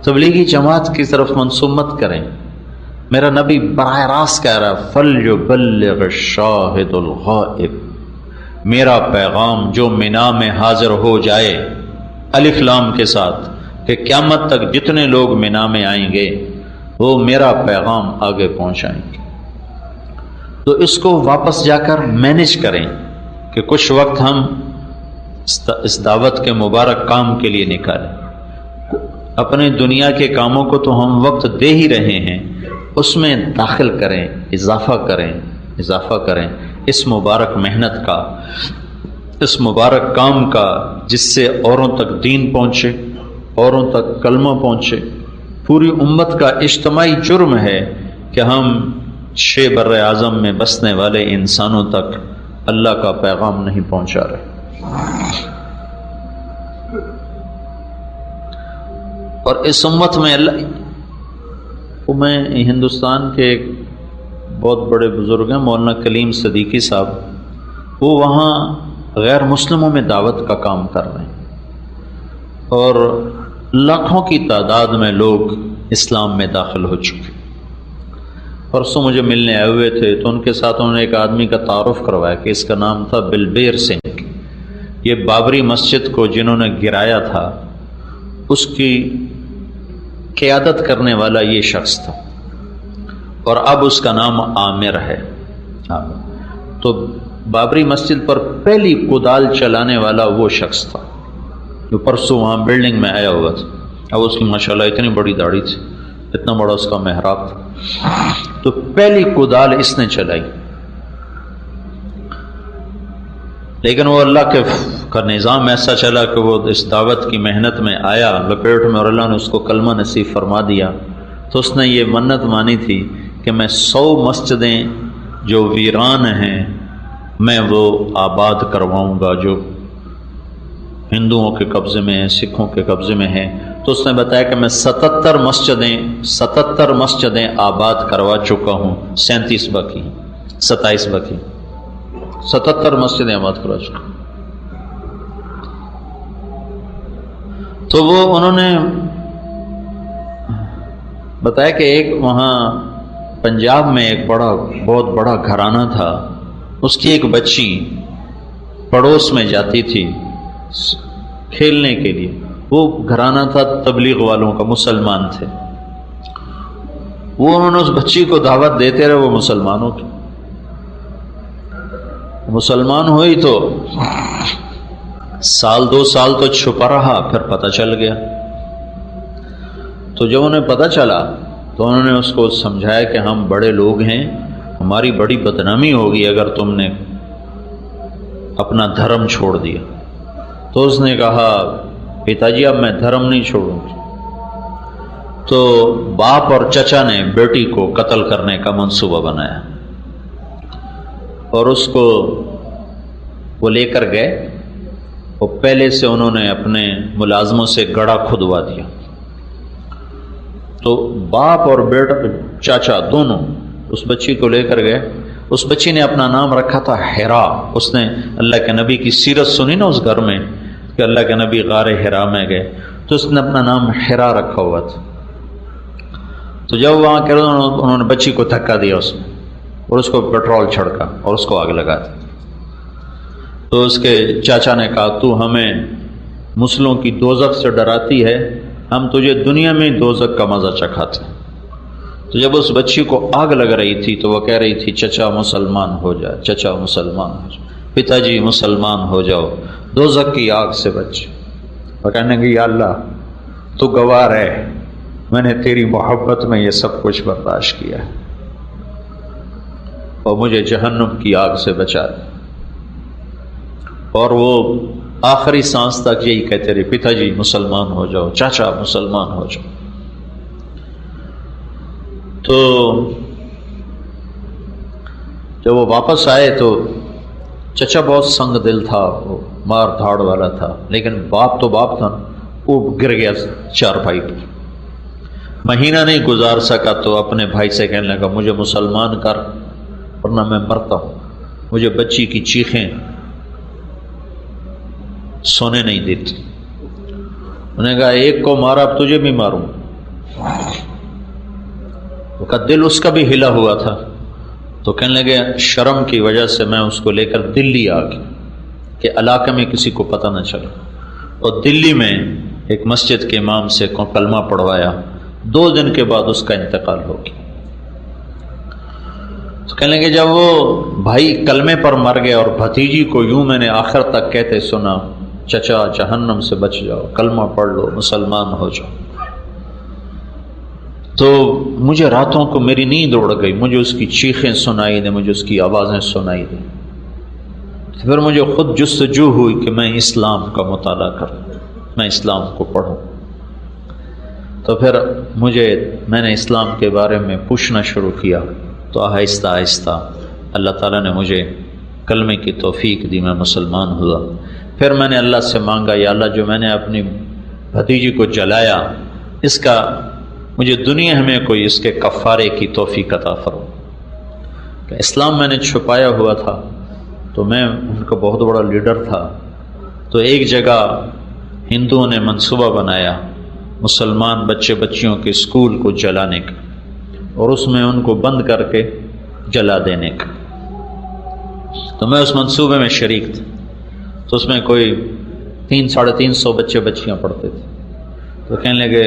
تبلیغی جماعت کی طرف منسوب مت کریں. میرا نبی براہ راست کہہ رہا ہے فَلْيُبَلِّغِ الشَّاهِدُ الْغَائِبُ، میرا پیغام جو مینا میں حاضر ہو جائے الف لام کے ساتھ کہ قیامت تک جتنے لوگ مینا میں آئیں گے وہ میرا پیغام آگے پہنچائیں گے. تو اس کو واپس جا کر مینج کریں کہ کچھ وقت ہم اس دعوت کے مبارک کام کے لیے نکالیں. اپنے دنیا کے کاموں کو تو ہم وقت دے ہی رہے ہیں، اس میں داخل کریں، اضافہ کریں اس مبارک محنت کا، اس مبارک کام کا، جس سے اوروں تک دین پہنچے، اوروں تک کلمہ پہنچے. پوری امت کا اجتماعی جرم ہے کہ ہم 6 بر اعظم میں بسنے والے انسانوں تک اللہ کا پیغام نہیں پہنچا رہے. اور اس امت میں میں ہندوستان کے ایک بہت بڑے بزرگ ہیں مولانا کلیم صدیقی صاحب، وہ وہاں غیر مسلموں میں دعوت کا کام کر رہے ہیں اور لاکھوں کی تعداد میں لوگ اسلام میں داخل ہو چکے. پرسوں مجھے ملنے آئے ہوئے تھے تو ان کے ساتھ انہوں نے ایک آدمی کا تعارف کروایا کہ اس کا نام تھا بلبیر سنگھ. یہ بابری مسجد کو جنہوں نے گرایا تھا اس کی قیادت کرنے والا یہ شخص تھا اور اب اس کا نام عامر ہے. تو بابری مسجد پر پہلی کدال چلانے والا وہ شخص تھا جو پرسوں وہاں بلڈنگ میں آیا ہوا تھا. اب اس کی ماشاءاللہ اتنی بڑی داڑھی تھی، اتنا بڑا اس کا محراب تھا. تو پہلی کدال اس نے چلائی، لیکن وہ اللہ کا نظام ایسا چلا کہ وہ اس دعوت کی محنت میں آیا لپیٹ میں اور اللہ نے اس کو کلمہ نصیب فرما دیا. تو اس نے یہ منت مانی تھی کہ میں 100 مسجدیں جو ویران ہیں میں وہ آباد کرواؤں گا جو ہندوؤں کے قبضے میں ہیں، سکھوں کے قبضے میں ہیں. تو اس نے بتایا کہ میں 77 مسجدیں آباد کروا چکا ہوں، 37 باقی، 27 باقی، 77 مسجدیں آباد کروا چکا. تو وہ انہوں نے بتایا کہ ایک وہاں پنجاب میں ایک بہت بڑا گھرانہ تھا، اس کی ایک بچی پڑوس میں جاتی تھی کھیلنے کے لیے. وہ گھرانہ تھا تبلیغ والوں کا، مسلمان تھے. وہ انہوں نے اس بچی کو دعوت دیتے رہے، وہ مسلمانوں کی مسلمان ہوئی تو سال 2 سال تو چھپا رہا، پھر پتہ چل گیا. تو جب انہیں پتہ چلا تو انہوں نے اس کو سمجھایا کہ ہم بڑے لوگ ہیں، ہماری بڑی بدنامی ہوگی اگر تم نے اپنا دھرم چھوڑ دیا. تو اس نے کہا پتا جی اب میں دھرم نہیں چھوڑوں گی. تو باپ اور چچا نے بیٹی کو قتل کرنے کا منصوبہ بنایا اور اس کو وہ لے کر گئے اور پہلے سے انہوں نے اپنے ملازموں سے گڑھا کھدوا دیا. تو باپ اور بیٹا چاچا دونوں اس بچی کو لے کر گئے. اس بچی نے اپنا نام رکھا تھا ہیرا. اس نے اللہ کے نبی کی سیرت سنی نا اس گھر میں کہ اللہ کے نبی غار ہیرا میں گئے. تو اس نے اپنا نام حرا رکھا ہوا تھا. تو جب وہاں کہ انہوں نے بچی کو دھکا دیا اس میں اور اس کو پیٹرول چھڑکا اور اس کو آگ لگا دی. تو اس کے چاچا نے کہا تو ہمیں مسلموں کی دوزخ سے ڈراتی ہے، ہم تجھے دنیا میں دوزخ کا مزہ چکھاتے ہیں. تو جب اس بچی کو آگ لگ رہی تھی تو وہ کہہ رہی تھی چچا مسلمان ہو جا، چچا مسلمان ہو جا، پتا جی مسلمان ہو جاؤ، دوزخ کی آگ سے بچ. وہ کہنے کہ یا اللہ تو گواہ ہے، میں نے تیری محبت میں یہ سب کچھ برداشت کیا ہے اور مجھے جہنم کی آگ سے بچا دے. اور وہ آخری سانس تک یہی کہتے رہے پتا جی مسلمان ہو جاؤ، چاچا مسلمان ہو جاؤ. تو جب وہ واپس آئے تو چچا بہت سنگ دل تھا، وہ مار دھاڑ والا تھا، لیکن باپ تو باپ تھا، وہ گر گیا چارپائی پر. مہینہ نہیں گزار سکا تو اپنے بھائی سے کہنے لگا مجھے مسلمان کر ورنہ میں مرتا ہوں. مجھے بچی کی چیخیں سونے نہیں دیتی. انہوں نے کہا ایک کو مارا اب تجھے بھی ماروں. وہ کا دل اس کا بھی ہلا ہوا تھا تو کہنے لگے شرم کی وجہ سے میں اس کو لے کر دلی آ گیا کہ علاقے میں کسی کو پتہ نہ چلے. اور دلی میں ایک مسجد کے امام سے کلمہ پڑھوایا. 2 دن کے بعد اس کا انتقال ہو گیا. تو کہنے لگے جب وہ بھائی کلمے پر مر گیا اور بھتیجی کو یوں میں نے آخر تک کہتے سنا چچا جہنم سے بچ جاؤ، کلمہ پڑھ لو، مسلمان ہو جاؤ، تو مجھے راتوں کو میری نیند اڑ گئی، مجھے اس کی چیخیں سنائی دیں، مجھے اس کی آوازیں سنائی دیں. پھر مجھے خود جستجو ہوئی کہ میں اسلام کا مطالعہ کروں، میں اسلام کو پڑھوں. تو پھر میں نے اسلام کے بارے میں پوچھنا شروع کیا تو آہستہ آہستہ اللہ تعالیٰ نے مجھے کلمے کی توفیق دی، میں مسلمان ہوا. پھر میں نے اللہ سے مانگا یا اللہ جو میں نے اپنی بھتیجی کو جلایا اس کا مجھے دنیا میں کوئی اس کے کفارے کی توفیق عطا فرما. کہ اسلام میں نے چھپایا ہوا تھا تو میں ان کا بہت بڑا لیڈر تھا. تو ایک جگہ ہندوؤں نے منصوبہ بنایا مسلمان بچے بچیوں کے اسکول کو جلانے کا اور اس میں ان کو بند کر کے جلا دینے کا. تو میں اس منصوبے میں شریک تھا. تو اس میں کوئی 300-350 بچے بچیاں پڑھتے تھے. تو کہنے لگے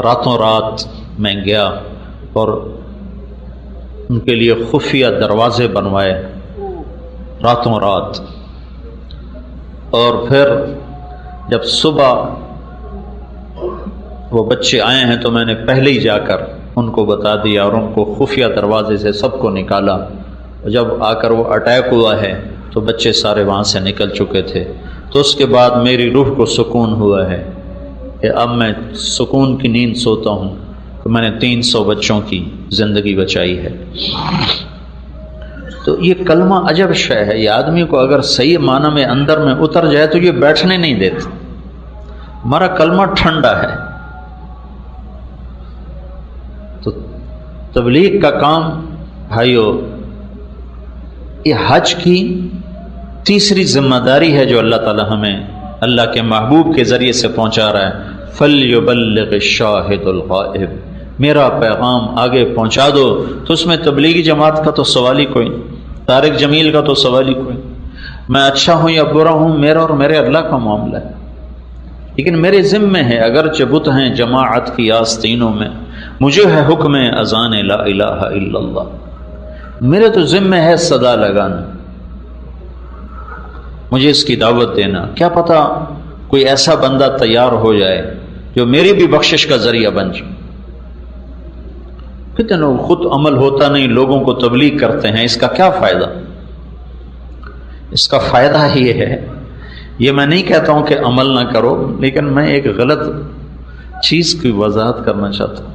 راتوں رات میں گیا اور ان کے لیے خفیہ دروازے بنوائے راتوں رات. اور پھر جب صبح وہ بچے آئے ہیں تو میں نے پہلے ہی جا کر ان کو بتا دیا اور ان کو خفیہ دروازے سے سب کو نکالا. جب آ کر وہ اٹیک ہوا ہے تو بچے سارے وہاں سے نکل چکے تھے. تو اس کے بعد میری روح کو سکون ہوا ہے کہ اب میں سکون کی نیند سوتا ہوں کہ میں نے 300 بچوں کی زندگی بچائی ہے. تو یہ کلمہ عجب شے ہے، یہ آدمی کو اگر صحیح معنی میں اندر میں اتر جائے تو یہ بیٹھنے نہیں دیتے. ہمارا کلمہ ٹھنڈا ہے. تو تبلیغ کا کام بھائیو یہ حج کی تیسری ذمہ داری ہے جو اللہ تعالی ہمیں اللہ کے محبوب کے ذریعے سے پہنچا رہا ہے. فَلْيُبَلِّغِ الشَّاهِدُ الْغَائِبُ، میرا پیغام آگے پہنچا دو. تو اس میں تبلیغی جماعت کا تو سوال ہی کوئی، طارق جمیل کا تو سوال ہی کوئی. میں اچھا ہوں یا برا ہوں میرا اور میرے اللہ کا معاملہ ہے. لیکن میرے ذمہ ہے اگرچہ بت ہیں جماعت کی آستینوں میں، مجھے ہے حکم اذان لا الہ الا اللہ. میرے تو ذمہ ہے صدا لگانا، مجھے اس کی دعوت دینا. کیا پتہ کوئی ایسا بندہ تیار ہو جائے جو میری بھی بخشش کا ذریعہ بن جائے. کتنے خود عمل ہوتا نہیں، لوگوں کو تبلیغ کرتے ہیں، اس کا کیا فائدہ؟ اس کا فائدہ یہ ہے، یہ میں نہیں کہتا ہوں کہ عمل نہ کرو، لیکن میں ایک غلط چیز کی وضاحت کرنا چاہتا ہوں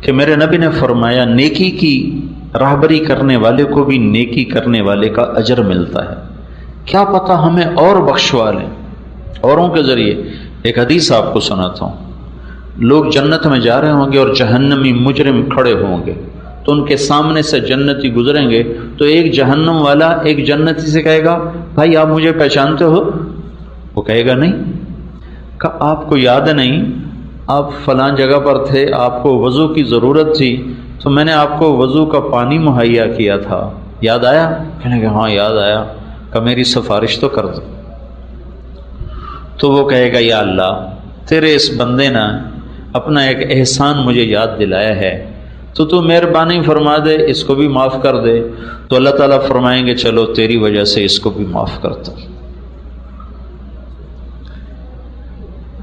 کہ میرے نبی نے فرمایا نیکی کی راہبری کرنے والے کو بھی نیکی کرنے والے کا اجر ملتا ہے. کیا پتہ ہمیں اور بخشوا لیں اوروں کے ذریعے. ایک حدیث آپ کو سناتا ہوں. لوگ جنت میں جا رہے ہوں گے اور جہنمی مجرم کھڑے ہوں گے تو ان کے سامنے سے جنتی گزریں گے تو ایک جہنم والا ایک جنتی سے کہے گا بھائی آپ مجھے پہچانتے ہو؟ وہ کہے گا نہیں. کہا آپ کو یاد نہیں آپ فلاں جگہ پر تھے، آپ کو وضو کی ضرورت تھی تو میں نے آپ کو وضو کا پانی مہیا کیا تھا، یاد آیا؟ کہنے کہ ہاں یاد آیا۔ کہ میری سفارش تو کر دو۔ تو وہ کہے گا یا اللہ تیرے اس بندے نے اپنا ایک احسان مجھے یاد دلایا ہے، تو مہربانی فرما دے اس کو بھی معاف کر دے۔ تو اللہ تعالیٰ فرمائیں گے چلو تیری وجہ سے اس کو بھی معاف کرتا ہوں۔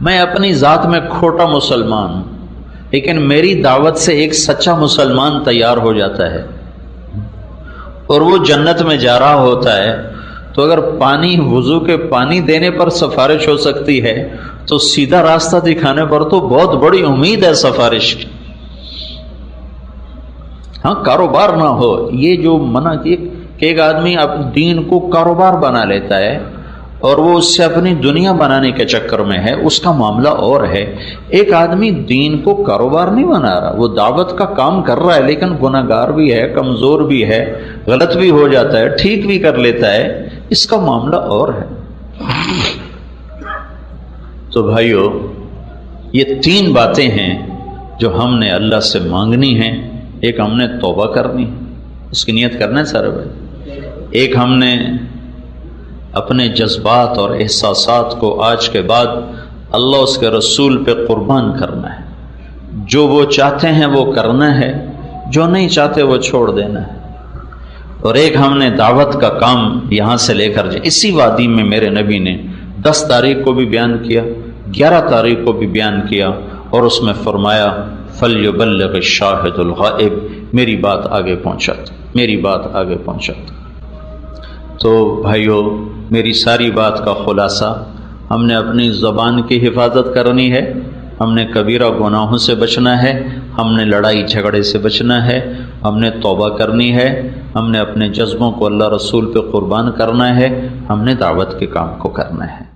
میں اپنی ذات میں کھوٹا مسلمان ہوں، لیکن میری دعوت سے ایک سچا مسلمان تیار ہو جاتا ہے اور وہ جنت میں جا رہا ہوتا ہے، تو اگر پانی وضو کے پانی دینے پر سفارش ہو سکتی ہے تو سیدھا راستہ دکھانے پر تو بہت بڑی امید ہے سفارش کی۔ ہاں کاروبار نہ ہو، یہ جو منع کی کہ ایک آدمی دین کو کاروبار بنا لیتا ہے اور وہ اس سے اپنی دنیا بنانے کے چکر میں ہے، اس کا معاملہ اور ہے۔ ایک آدمی دین کو کاروبار نہیں بنا رہا، وہ دعوت کا کام کر رہا ہے لیکن گناہ گار بھی ہے، کمزور بھی ہے، غلط بھی ہو جاتا ہے، ٹھیک بھی کر لیتا ہے، اس کا معاملہ اور ہے۔ تو بھائیو یہ تین باتیں ہیں جو ہم نے اللہ سے مانگنی ہیں۔ ایک ہم نے توبہ کرنی، اس کی نیت کرنا ہے سارے بھائی۔ ایک ہم نے اپنے جذبات اور احساسات کو آج کے بعد اللہ اس کے رسول پہ قربان کرنا ہے، جو وہ چاہتے ہیں وہ کرنا ہے، جو نہیں چاہتے وہ چھوڑ دینا ہے۔ اور ایک ہم نے دعوت کا کام یہاں سے لے کر اسی وادی میں میرے نبی نے 10 تاریخ کو بھی بیان کیا، 11 تاریخ کو بھی بیان کیا، اور اس میں فرمایا فَلْيُبَلِّغِ الشَّاهِدُ الْغَائِبُ، میری بات آگے پہنچاتا، میری بات آگے پہنچاتا۔ تو بھائیو میری ساری بات کا خلاصہ، ہم نے اپنی زبان کی حفاظت کرنی ہے، ہم نے کبیرہ گناہوں سے بچنا ہے، ہم نے لڑائی جھگڑے سے بچنا ہے، ہم نے توبہ کرنی ہے، ہم نے اپنے جذبوں کو اللہ رسول پہ قربان کرنا ہے، ہم نے دعوت کے کام کو کرنا ہے۔